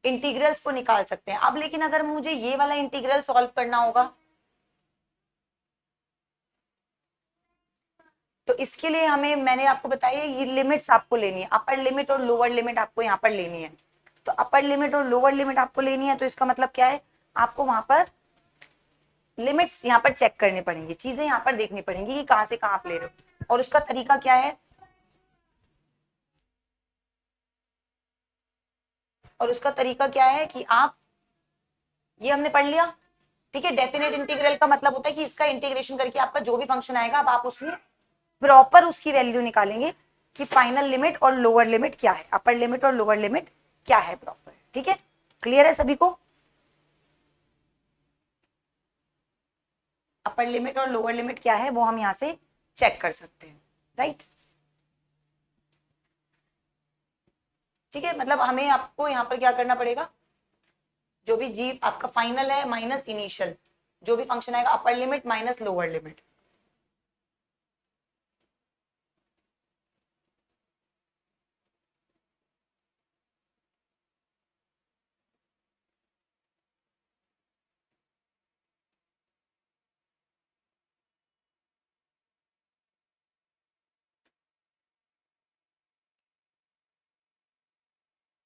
इंटीग्रल्स को निकाल सकते हैं। अब लेकिन अगर मुझे ये वाला इंटीग्रल सॉल्व करना होगा तो इसके लिए हमें, मैंने आपको बताया, ये लिमिट्स आपको लेनी है, अपर लिमिट और लोअर लिमिट आपको यहाँ पर लेनी है। तो अपर लिमिट और लोअर लिमिट आपको लेनी है, तो इसका मतलब क्या है, आपको वहां पर लिमिट्स यहाँ पर चेक करनी पड़ेंगी, चीजें यहाँ पर देखनी पड़ेंगी कि कहाँ से कहाँ आप ले रहे हो। और उसका तरीका क्या है, और उसका तरीका क्या है कि आप, ये हमने पढ़ लिया, ठीक है। डेफिनेट इंटीग्रल का मतलब होता है कि इसका इंटीग्रेशन करके आपका जो भी फंक्शन आएगा, अब आप उसमें प्रॉपर उसकी वैल्यू निकालेंगे कि फाइनल लिमिट और लोअर लिमिट क्या है, अपर लिमिट और लोअर लिमिट क्या है प्रॉपर, ठीक है। क्लियर है सभी को? अपर लिमिट और लोअर लिमिट क्या है वो हम यहां से चेक कर सकते हैं, राइट। ठीक है, मतलब हमें, आपको यहाँ पर क्या करना पड़ेगा, जो भी जी आपका फाइनल है माइनस इनिशियल, जो भी फंक्शन आएगा, upper limit minus lower limit.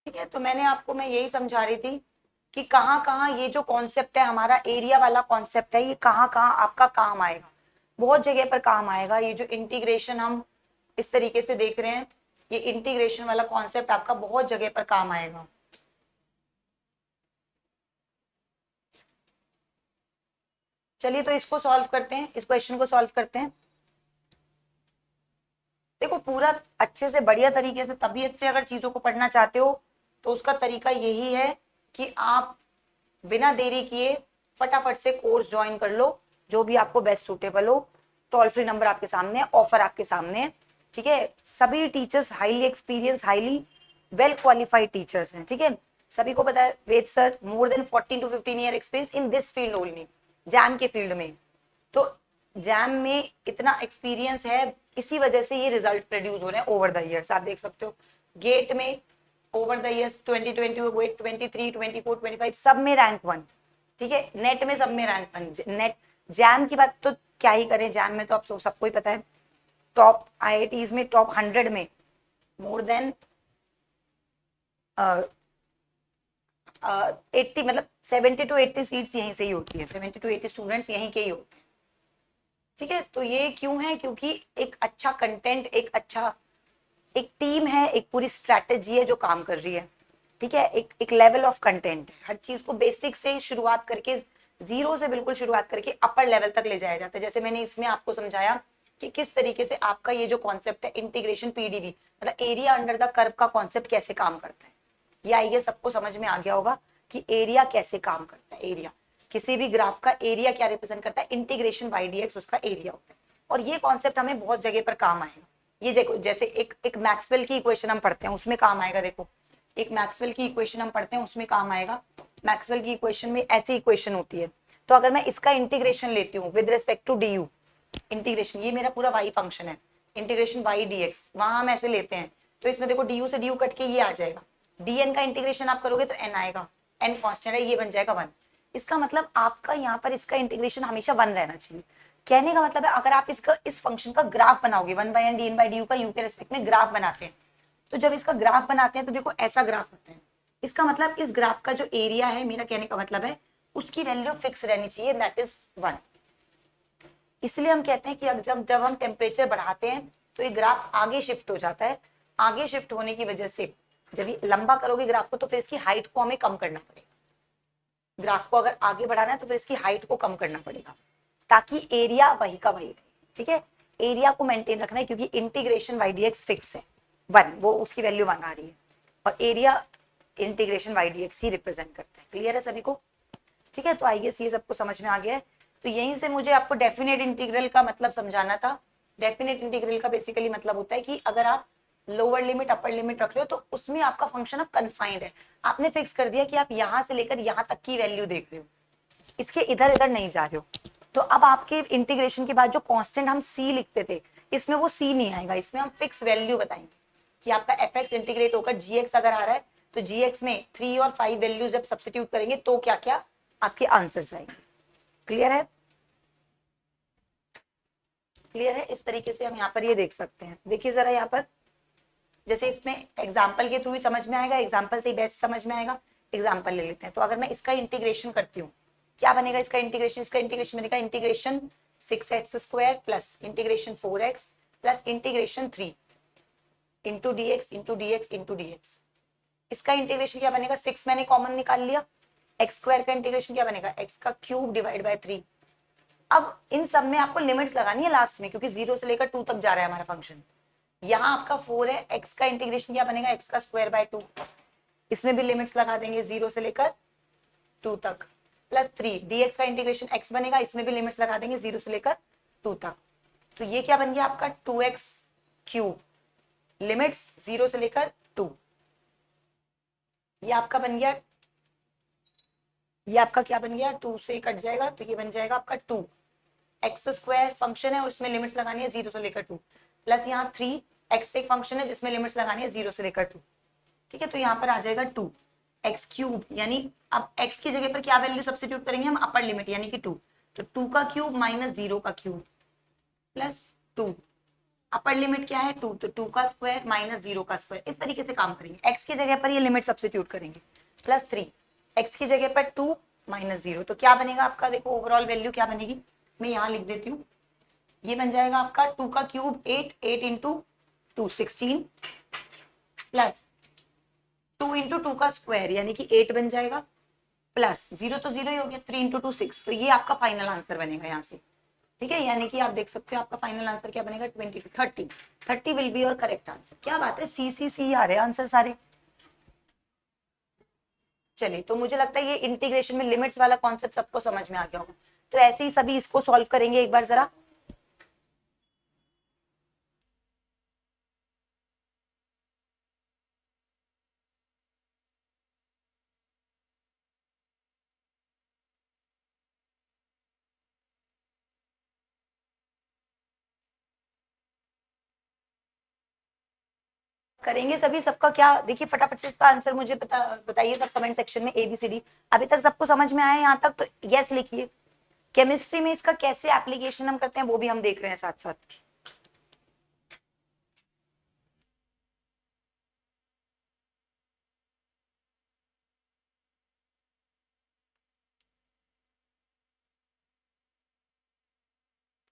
ठीक है, तो मैंने आपको, मैं यही समझा रही थी कि कहाँ कहाँ ये जो कॉन्सेप्ट है हमारा एरिया वाला कॉन्सेप्ट है, ये कहाँ कहाँ आपका काम आएगा। बहुत जगह पर काम आएगा। ये जो इंटीग्रेशन हम इस तरीके से देख रहे हैं, ये इंटीग्रेशन वाला कॉन्सेप्ट आपका बहुत जगह पर काम आएगा। चलिए तो इसको सॉल्व करते हैं, इस क्वेश्चन को सॉल्व करते हैं। देखो, पूरा अच्छे से बढ़िया तरीके से तबीयत से अगर चीजों को पढ़ना चाहते हो तो उसका तरीका यही है कि आप बिना देरी किए फटाफट से कोर्स ज्वाइन कर लो, जो भी आपको बेस्ट सूटेबल हो। टोल फ्री नंबर आपके सामने है, ऑफर आपके सामने है, ठीक है। सभी teachers highly experience, highly well qualified teachers हैं, ठीक है। सभी को पता है, Ved sir more than 14 to 15 year experience in this field only, JAM के फील्ड में। तो जैम में इतना एक्सपीरियंस है, इसी वजह से ये रिजल्ट प्रोड्यूस हो रहे हैं ओवर द ईयर्स। आप देख सकते हो गेट में ओवर द ईयर्स 2020 हो गए, 23, 24, 25 सब में रैंक 1, ठीक है। नेट में सब में रैंक 1। नेट जैम की बात तो क्या ही करें, जैम में तो आप सबको ही पता है, टॉप आईआईटीज में, टॉप 100 में मोर देन 80, मतलब 70 to 80 सीट्स यहीं से ही होती है, 70 to 80 स्टूडेंट्स यहीं के ही होते हैं, ठीक है। तो ये क्यों है, क्योंकि एक अच्छा कंटेंट, एक टीम है, एक पूरी स्ट्रैटेजी है जो काम कर रही है, ठीक है। एक लेवल ऑफ कंटेंट है, हर चीज को बेसिक से शुरुआत करके, जीरो से बिल्कुल शुरुआत करके अपर लेवल तक ले जाया जाता है। जैसे मैंने इसमें आपको समझाया कि किस तरीके से आपका ये जो कॉन्सेप्ट है इंटीग्रेशन पीडीवी, मतलब एरिया अंडर द कर्व का कॉन्सेप्ट कैसे काम करता है, ये आई गेस सबको समझ में आ गया होगा कि एरिया कैसे काम करता है। एरिया, किसी भी ग्राफ का एरिया क्या रिप्रेजेंट करता है, इंटीग्रेशन बाई डीएक्स उसका एरिया होता है। और ये कॉन्सेप्ट हमें बहुत जगह पर काम आएगा। ये देखो, जैसे एक मैक्सवेल की इक्वेशन हम पढ़ते हैं, उसमें काम आएगा। देखो, एक मैक्सवेल की इक्वेशन हम पढ़ते हैं, उसमें काम आएगा। मैक्सवेल की इक्वेशन में ऐसी इक्वेशन होती है, तो अगर मैं इसका इंटीग्रेशन लेती हूँ with respect to d u, integration, ये मेरा पूरा वाई फंक्शन है, इंटीग्रेशन बाई डीएक्स, वहां हम ऐसे लेते हैं, तो इसमें देखो डी यू से डी यू कट के ये आ जाएगा, dn का इंटीग्रेशन आप करोगे तो n आएगा, n कांस्टेंट है, ये बन जाएगा 1। इसका मतलब आपका यहाँ पर इसका इंटीग्रेशन हमेशा 1 रहना चाहिए। कहने का मतलब है, अगर आप इसका, इस फंक्शन का ग्राफ बनाओगे, 1/n dn/du का u के रेस्पेक्ट में ग्राफ बनाते हैं, तो जब इसका ग्राफ बनाते हैं तो देखो ऐसा ग्राफ होता है। इसका मतलब इस ग्राफ का जो एरिया है, मेरा कहने का मतलब है उसकी वैल्यू फिक्स रहनी चाहिए, दैट इज 1। इसलिए हम कहते हैं कि जब हम टेम्परेचर बढ़ाते हैं तो ये ग्राफ आगे शिफ्ट हो जाता है। आगे शिफ्ट होने की वजह से जब ये लंबा करोगे ग्राफ को, तो फिर इसकी हाइट को हमें कम करना पड़ेगा। ग्राफ को अगर आगे बढ़ाना है तो फिर इसकी हाइट को कम करना पड़ेगा, ताकि एरिया वही का वही रहे, ठीक है। एरिया को मेंटेन रखना है, क्योंकि integration y d x fix है 1, वो उसकी वैल्यू 1 आ रही है, और area integration y d x ही रिप्रेजेंट करता है। क्लियर है सभी को? ठीक है, तो आई गेस ये सबको समझ में आ गया है। तो यहीं से मुझे आपको डेफिनेट इंटीग्रल का मतलब समझाना था। डेफिनेट इंटीग्रल का बेसिकली मतलब होता है कि अगर आप लोअर लिमिट अपर लिमिट रख रहे हो, तो उसमें आपका फंक्शन अब कन्फाइंड है। आपने फिक्स कर दिया कि आप यहां से लेकर यहां तक की वैल्यू देख रहे हो, इसके इधर इधर नहीं जा रहे हो। तो अब आपके इंटीग्रेशन के बाद जो कांस्टेंट हम c लिखते थे, इसमें वो c नहीं आएगा, इसमें हम फिक्स वैल्यू बताएंगे कि आपका fx इंटीग्रेट होकर gx अगर आ रहा है तो gx में 3 और 5 वैल्यू जब सब्स्टिट्यूट करेंगे तो क्या क्या आपके आंसर्स आएंगे। क्लियर है? क्लियर है? इस तरीके से हम यहाँ पर ये देख सकते हैं। देखिए जरा यहाँ पर, जैसे इसमें एग्जाम्पल के थ्रू ही समझ में आएगा, एग्जाम्पल से ही बेस्ट समझ में आएगा। एग्जाम्पल ले लेते हैं। तो अगर मैं इसका इंटीग्रेशन करती हूँ, क्या बनेगा इसका इंटीग्रेशन? इसका इंटीग्रेशन बनेगा integration 6x² plus integration 4x plus integration 3 into D x into D x into D x. इसका इंटीग्रेशन क्या बनेगा? 6 मैंने कॉमन निकाल लिया। x² का इंटीग्रेशन क्या बनेगा? x का क्यूब डिवाइड बाय 3। अब इन सब में आपको लिमिट्स लगानी है लास्ट में, क्योंकि 0 से लेकर 2 तक जा रहा है हमारा फंक्शन। यहाँ आपका 4 है, x का इंटीग्रेशन क्या बनेगा? x का स्क्वायर बाय 2। इसमें भी लिमिट्स लगा देंगे 0 से लेकर 2 तक, प्लस 3 dx का इंटीग्रेशन x बनेगा, इसमें भी लिमिट्स लगा देंगे 0 से लेकर 2 तक। तो ये क्या बन गया आपका 2x क्यूब, लिमिट्स 0 से लेकर 2। ये आपका बन गया, ये आपका क्या बन गया? 2 से कट जाएगा तो ये बन जाएगा आपका 2 एक्स स्क्वायर फंक्शन है और उसमें लिमिट्स लगानी है 0 से लेकर 2, प्लस यहाँ 3 एक्स एक फंक्शन है जिसमें लिमिट्स लगानी है 0 से लेकर 2। ठीक है, तो यहाँ पर आ जाएगा 2 एक्स क्यूब, यानी अब x की जगह पर क्या वैल्यू सब्स्टिट्यूट करेंगे हम? अपर लिमिट यानी कि 2। तो 2 का क्यूब माइनस 0 का क्यूब प्लस 2। अपर लिमिट क्या है? 2, तो 2 का स्क्वायर माइनस 0 का स्क्वायर। इस तरीके से काम करेंगे। x की जगह पर ये लिमिट सब्स्टिट्यूट करेंगे, प्लस 3 x की जगह पर 2 माइनस 0। तो क्या बनेगा आपका? देखो ओवरऑल वैल्यू क्या बनेगी, मैं यहाँ लिख देती हूँ। ये बन जाएगा आपका 2 का क्यूब 8, 8 इंटू 2 16 प्लस 2 इंटू 2 का स्क्वायर यानी कि 8 बन जाएगा, प्लस 0 तो 0 ही हो गया, 3 इंटू 2 6। तो ये आपका फाइनल आंसर बनेगा यहाँ से। ठीक है, यानी कि आप देख सकते हो आपका फाइनल आंसर क्या बनेगा? 22 30 30 will be your correct answer. क्या बात है, सी आ रहे आंसर सारे। चलिए, तो मुझे लगता है ये इंटीग्रेशन में लिमिट्स वाला कॉन्सेप्ट सबको समझ में आ गया होगा। तो ऐसे ही सभी इसको सॉल्व करेंगे एक बार जरा। करेंगे सभी, सबका क्या, देखिए फटाफट से इसका आंसर मुझे बताइए तब कमेंट सेक्शन में ABCD। अभी तक सबको समझ में आया यहाँ तक? तो यस लिखिए। केमिस्ट्री में इसका कैसे एप्लीकेशन हम करते हैं वो भी हम देख रहे हैं साथ साथ।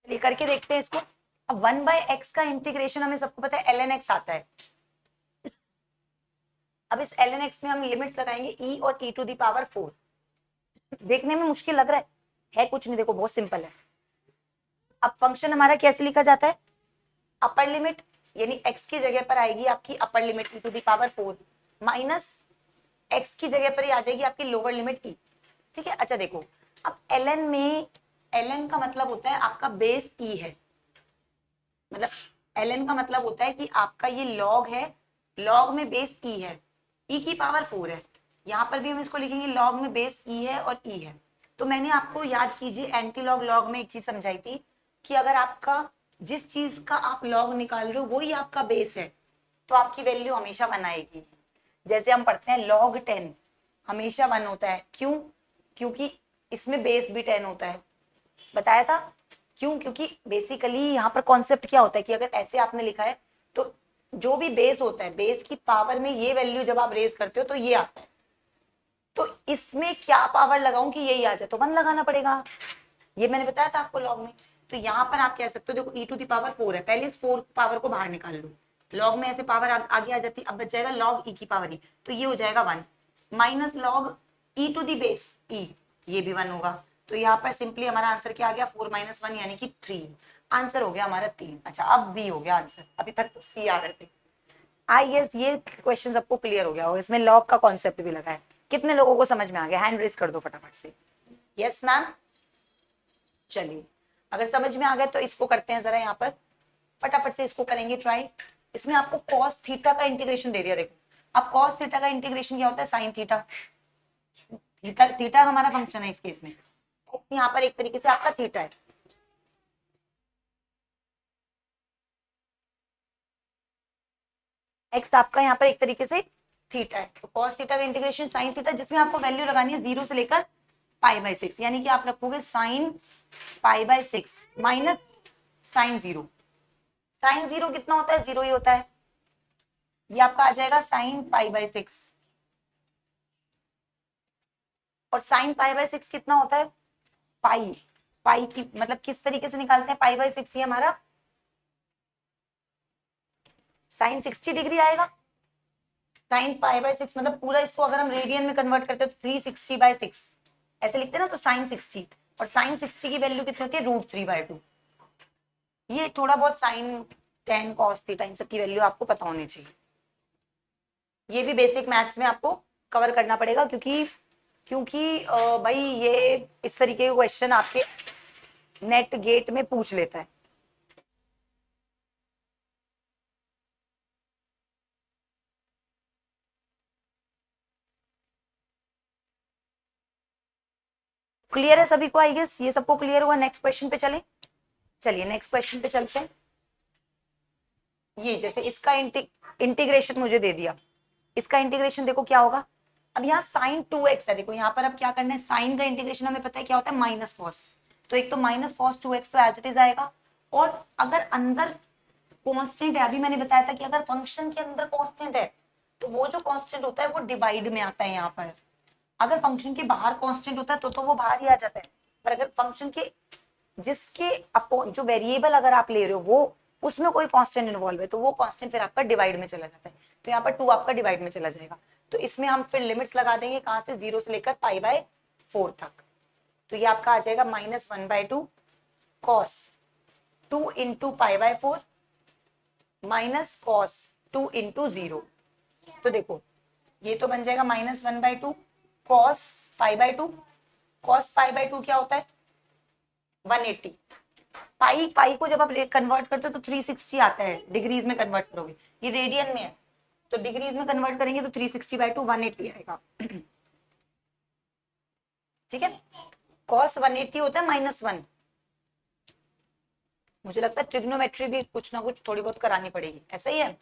करके देखते हैं इसको। अब 1/x का इंटीग्रेशन हमें सबको पता है ln x आता है। अब इस ln x में हम लिमिट्स लगाएंगे e और e टू दी पावर 4। देखने में मुश्किल लग रहा है कुछ नहीं, देखो बहुत सिंपल है। अब फंक्शन हमारा कैसे लिखा जाता है? अपर लिमिट यानी x की जगह पर आएगी आपकी upper limit e to the power 4 minus x की जगह पर ही आ जाएगी आपकी लोअर लिमिट e। ठीक है, अच्छा देखो, अब ln में ln का मतलब होता है आपका बेस e है, मतलब ln का मतलब होता है कि आपका ये log है, log में बेस e है, e की पावर 4 है। यहाँ पर भी हम इसको लिखेंगे log में बेस e है और e है। तो मैंने आपको याद कीजिए एंटी लॉग लॉग में एक चीज समझाई थी कि अगर आपका जिस चीज का आप लॉग निकाल रहे हो वही आपका बेस है तो आपकी वैल्यू हमेशा 1 आएगी। जैसे हम पढ़ते हैं log 10 हमेशा 1 होता है, क्यों? क्योंकि इसमें बेस भी 10 होता है, बताया था क्यों? क्योंकि बेसिकली यहाँ पर कॉन्सेप्ट क्या होता है कि अगर ऐसे आपने लिखा है तो जो भी बेस होता है, बेस की पावर में ये वैल्यू जब आप रेज करते हो तो ये आता है, तो इसमें क्या पावर लगाऊं कि यही आ जाए? तो 1 लगाना पड़ेगा। ये मैंने बताया था आपको लॉग में। तो यहाँ पर आप कह सकते हो देखो e टू दी पावर 4 है, पहले इस 4 पावर को बाहर निकाल लो, लॉग में ऐसे पावर आगे आ जाती, अब बच जाएगा लॉग e की पावर e, तो ये हो जाएगा 1 minus log e to the base e, ये भी 1 होगा। तो यहाँ पर सिंपली हमारा आंसर क्या आ गया? 4 - 1 यानी कि 3। आंसर हो गया हमारा 3। अच्छा, अब बी हो गया आंसर, अभी तक तो सी आ रहे थे। आई गेस ये क्वेश्चन सबको क्लियर हो गया होगा, इसमें लॉग का कॉन्सेप्ट भी लगा है। कितने लोगों को समझ में आ गया? हैंड रेज कर दो फटाफट से। Yes ma'am. चलिए, अगर समझ में आ गया तो इसको करते हैं जरा, यहाँ पर फटाफट से इसको करेंगे ट्राई। इसमें आपको कॉस थीटा का इंटीग्रेशन दे दिया। देखो अब कॉस थीटा का इंटीग्रेशन क्या होता है, साइन थीटा। थीटा थीटा हमारा फंक्शन है इस केस में, यहाँ पर एक तरीके से आपका थीटा है। एक्स आपका यहाँ पर एक तरीके से थीटा है, तो कॉस थीटा का इंटीग्रेशन साइन थीटा, जिसमें आपको वैल्यू लगानी है 0 से लेकर π/6, यानी कि आप रखोगे साइन π/6 माइनस साइन 0। साइन 0 कितना होता है, 0 ही होता है। ये आपका आ जाएगा साइन π/6, और साइन π/6 कितना होता है, पाई। पाई की मतलब किस तरीके से निकालते हैं π/6, ये हमारा साइन 60 डिग्री आएगा। साइन π/6 मतलब पूरा, इसको अगर हम रेडियन में कन्वर्ट करते हैं तो 360/6 ऐसे लिखते हैं ना, तो साइन 60, और साइन 60 की वैल्यू कितनी होती है, √3/2। ये थोड़ा बहुत sign ten cos theta in सब की वैल्यू आपको पता होनी चाहिए। ये भी बेसिक मैथ्स में आपको कवर करना पड़ेगा, क्योंकि क्योंकि भाई ये इस तरीके के क्वेश्चन आपके नेट गेट में पूछ लेता है। क्लियर है सभी को, आई गेस ये सबको क्लियर हुआ। नेक्स्ट क्वेश्चन पे चले, चलिए नेक्स्ट क्वेश्चन पे चलते हैं। ये जैसे इसका इंटीग्रेशन मुझे दे दिया, इसका इंटीग्रेशन देखो क्या होगा। अब यहाँ साइन 2x है, देखो यहाँ पर अब क्या करना है, साइन का इंटीग्रेशन हमें पता है क्या होता है, माइनस कॉस। तो एक तो माइनस कॉस 2x तो एज इट इज आएगा, और अगर अंदर कांस्टेंट है, अभी मैंने बताया था कि अगर फंक्शन के अंदर कांस्टेंट है तो वो जो कांस्टेंट होता है वो डिवाइड में आता है यहाँ पर। अगर फंक्शन के बाहर कांस्टेंट होता है तो वो बाहर ही आ जाता है, पर अगर फंक्शन के जिसके अपॉन जो वेरिएबल अगर आप ले रहे हो वो उसमें कोई कांस्टेंट इन्वॉल्व है तो वो कांस्टेंट फिर आपका डिवाइड में चला जाता है। तो यहाँ पर 2 आपका डिवाइड में चला जाएगा, तो इसमें हम फिर लिमिट्स लगा देंगे कहां से, 0 से लेकर π/4 तक। तो ये आपका आ जाएगा -1/2 cos 2 into π/4 minus cos 2 into 0। तो देखो ये तो बन जाएगा -1/2 cos π/2। cos π/2 क्या होता है, 180। पाई पाई को जब आप कन्वर्ट करते हो तो 360 आता है, डिग्रीज में कन्वर्ट करोगे, ये रेडियन में है तो डिग्रीज में कन्वर्ट करेंगे तो 360/2 180 आएगा। ठीक है, cos 180 होता है -1। मुझे लगता है ट्रिग्नोमेट्री भी कुछ ना कुछ थोड़ी बहुत करानी पड़ेगी, ऐसा ही है।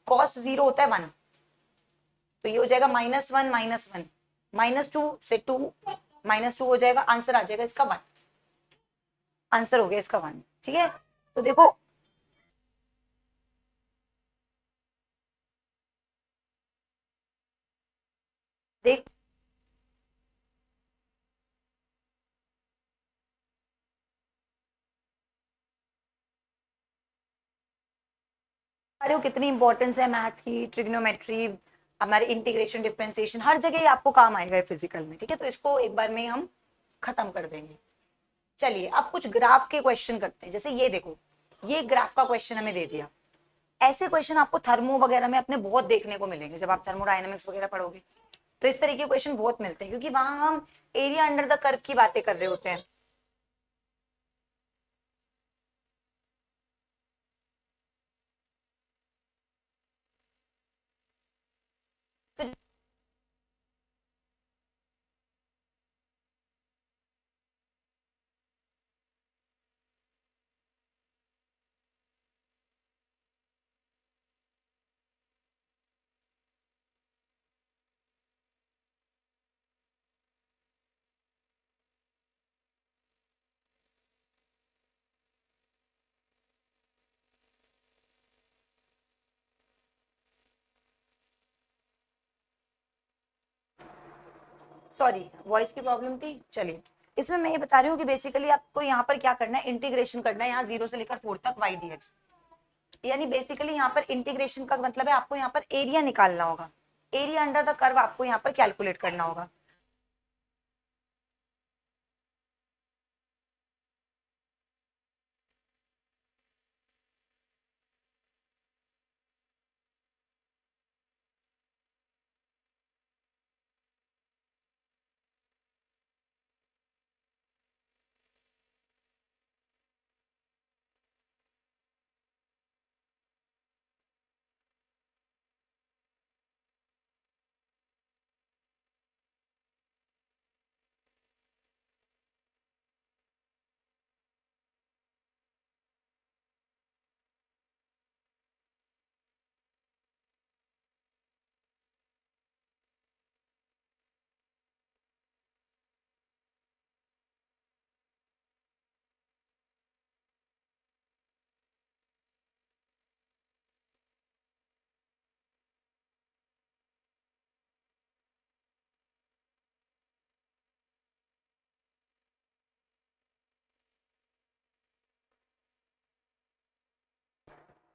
cos 0 होता है 1, तो ये हो जाएगा -1 -1, -2 से 2 -2 हो जाएगा, आंसर आ जाएगा इसका 1। आंसर हो गया इसका 1। ठीक है, तो देखो देख अरे वो कितनी इंपॉर्टेंस है मैथ्स की, ट्रिग्नोमेट्री, हमारे इंटीग्रेशन डिफरेंशिएशन हर जगह ये आपको काम आएगा फिजिकल में। ठीक है, तो इसको एक बार में हम खत्म कर देंगे। चलिए अब कुछ ग्राफ के क्वेश्चन करते हैं। जैसे ये देखो, ये ग्राफ का क्वेश्चन हमें दे दिया। ऐसे क्वेश्चन आपको थर्मो वगैरह में अपने बहुत देखने को मिलेंगे, जब आप थर्मोडायनेमिक्स वगैरह पढ़ोगे तो इस तरीके के क्वेश्चन बहुत मिलते हैं, क्योंकि वहां हम एरिया अंडर द कर्व की बातें कर रहे होते हैं। तो सॉरी वॉइस की प्रॉब्लम थी। चलिए इसमें मैं ये बता रही हूँ कि बेसिकली आपको यहाँ पर क्या करना है, इंटीग्रेशन करना है यहाँ 0 से लेकर 4 तक y/dx। यानी बेसिकली यहाँ पर इंटीग्रेशन का मतलब है आपको यहाँ पर एरिया निकालना होगा, एरिया अंडर द कर्व आपको यहाँ पर कैलकुलेट करना होगा।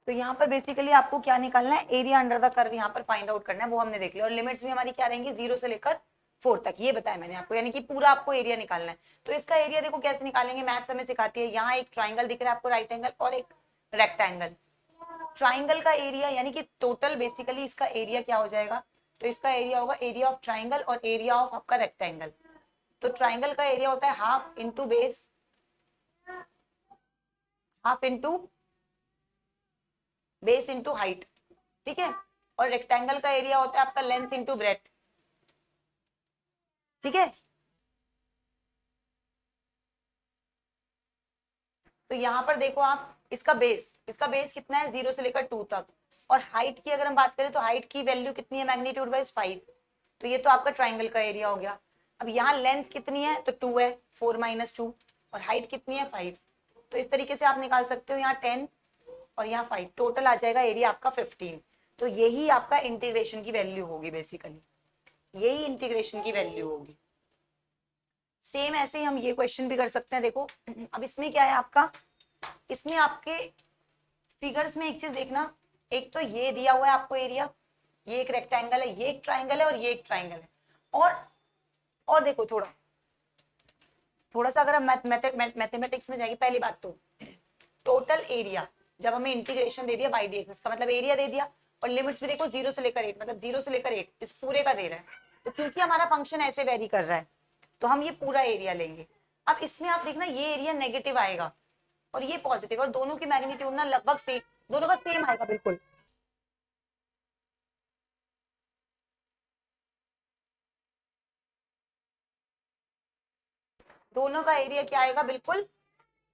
तो यहाँ पर बेसिकली आपको क्या निकालना है, एरिया अंडर द कर्व यहाँ पर फाइंड आउट करना है, वो हमने देख लिया। और लिमिट्स भी हमारी क्या रहेंगी, 0 से लेकर 4 तक, ये बताया मैंने आपको, यानी कि पूरा आपको एरिया निकालना है। तो इसका एरिया देखो कैसे निकालेंगे, मैथ्स हमें सिखाती है। यहाँ एक ट्राइंगल दिख रहा है आपको, राइट एंगल, और एक रेक्टेंगल। ट्राइंगल का एरिया यानी कि टोटल बेसिकली इसका एरिया क्या हो जाएगा, तो इसका एरिया होगा एरिया ऑफ ट्राइंगल और एरिया ऑफ आपका रेक्टेंगल। तो ट्राइंगल का एरिया होता है half into base, half into base into height, ठीक है। और रेक्टेंगल का एरिया होता है आपका लेंथ इंटू ब्रेथ, ठीक है। तो यहां पर देखो आप, इसका बेस कितना है, 0 से लेकर 2 तक। और हाइट की अगर हम बात करें तो हाइट की वैल्यू कितनी है, मैग्नीट्यूड वाइज 5। तो ये तो आपका ट्राइंगल का एरिया हो गया। अब यहाँ लेंथ कितनी है, तो 2 है, 4 माइनस 2, और हाइट कितनी है 5। तो इस तरीके से आप निकाल सकते हो, यहाँ 10 और यहाँ 5, टोटल आ जाएगा एरिया आपका 15। तो यही आपका इंटीग्रेशन की वैल्यू होगी, बेसिकली यही इंटीग्रेशन की वैल्यू होगी। सेम ऐसे ही हम ये क्वेश्चन भी कर सकते हैं। देखो अब इसमें क्या है आपका, इसमें आपके फिगर्स में एक चीज देखना, एक तो ये दिया हुआ है आपको एरिया, ये एक रेक्टेंगल है, ये एक ट्राइंगल है, और ये एक ट्राइंगल है। और देखो थोड़ा सा अगर हम मैथमेटिक्स में जाएंगे, पहली बात तो टोटल एरिया, जब हमें इंटीग्रेशन दे दिया बाई डी एक्स का मतलब एरिया दे दिया, और लिमिट्स भी देखो 0 से लेकर 8, मतलब 0 से लेकर 8 इस पूरे का दे रहा है। तो क्योंकि हमारा फंक्शन ऐसे वेरी कर रहा है, तो हम ये पूरा एरिया लेंगे। अब इसमें आप देखना, ये एरिया नेगेटिव आएगा और ये पॉजिटिव, और दोनों की मैग्नीट्यूड ना लगभग सेम, दोनों का सेम आएगा बिल्कुल। दोनों का एरिया क्या आएगा, बिल्कुल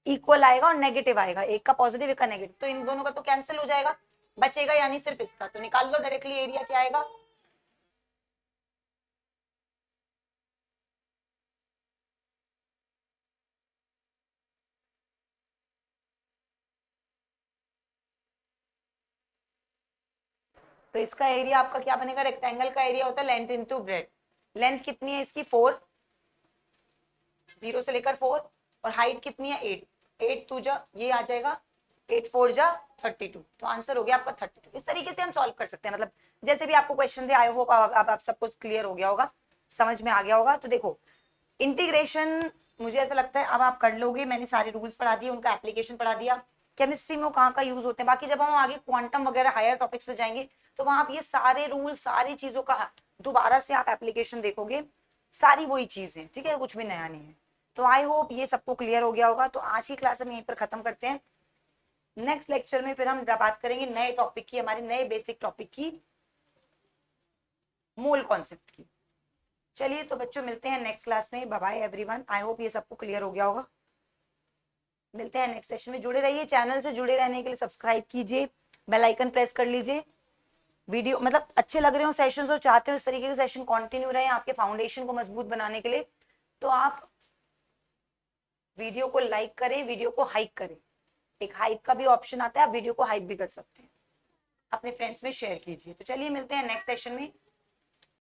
इक्वल आएगा और नेगेटिव आएगा, एक का पॉजिटिव एक का नेगेटिव, तो इन दोनों का तो कैंसिल हो जाएगा, बचेगा यानी सिर्फ इसका। तो निकाल लो डायरेक्टली, एरिया क्या आएगा, तो इसका एरिया आपका क्या बनेगा, रेक्टेंगल का एरिया होता है लेंथ इंटू ब्रेथ। लेंथ कितनी है इसकी 4, 0 से लेकर 4, और हाइट कितनी है 8, 8 2 जा ये आ जाएगा, 8 4 जा 32। तो आंसर हो गया आपका 32। इस तरीके से हम सॉल्व कर सकते हैं, मतलब जैसे भी आपको क्वेश्चन दे, आई होप आप सब कुछ क्लियर हो गया होगा, समझ में आ गया होगा। तो देखो इंटीग्रेशन मुझे ऐसा लगता है अब आप कर लोगे, मैंने सारे रूल्स पढ़ा दिए, उनका एप्लीकेशन पढ़ा दिया, केमिस्ट्री में वो कहाँ का यूज होते हैं। बाकी जब हम आगे क्वांटम वगैरह हायर टॉपिक्स पे जाएंगे, तो वहां आप ये सारे रूल सारी चीजों का दोबारा से आप एप्लीकेशन देखोगे, सारी वही चीजें, ठीक है, कुछ भी नया नहीं है। तो आई होप ये सबको क्लियर हो गया होगा। तो आज की क्लास हम यहीं पर खत्म करते हैं। नेक्स्ट लेक्चर में फिर हम बात करेंगे नए टॉपिक की, हमारे नए बेसिक टॉपिक की, मोल कॉन्सेप्ट की। चलिए तो बच्चों मिलते हैं नेक्स्ट क्लास में, bye bye everyone. I hope ये सबको क्लियर हो गया होगा। मिलते हैं नेक्स्ट सेशन में, जुड़े रहिए, चैनल से जुड़े रहने के लिए सब्सक्राइब कीजिए, बेल आइकन प्रेस कर लीजिए। वीडियो मतलब अच्छे लग रहे हो सेशंस और चाहते हो इस तरीके के सेशन कंटिन्यू रहे आपके फाउंडेशन को मजबूत बनाने के लिए, तो आप वीडियो को लाइक करें, वीडियो को हाइक करें, एक हाइप का भी ऑप्शन आता है, आप वीडियो को हाइप भी कर सकते हैं, अपने फ्रेंड्स में शेयर कीजिए। तो चलिए मिलते हैं नेक्स्ट सेशन में।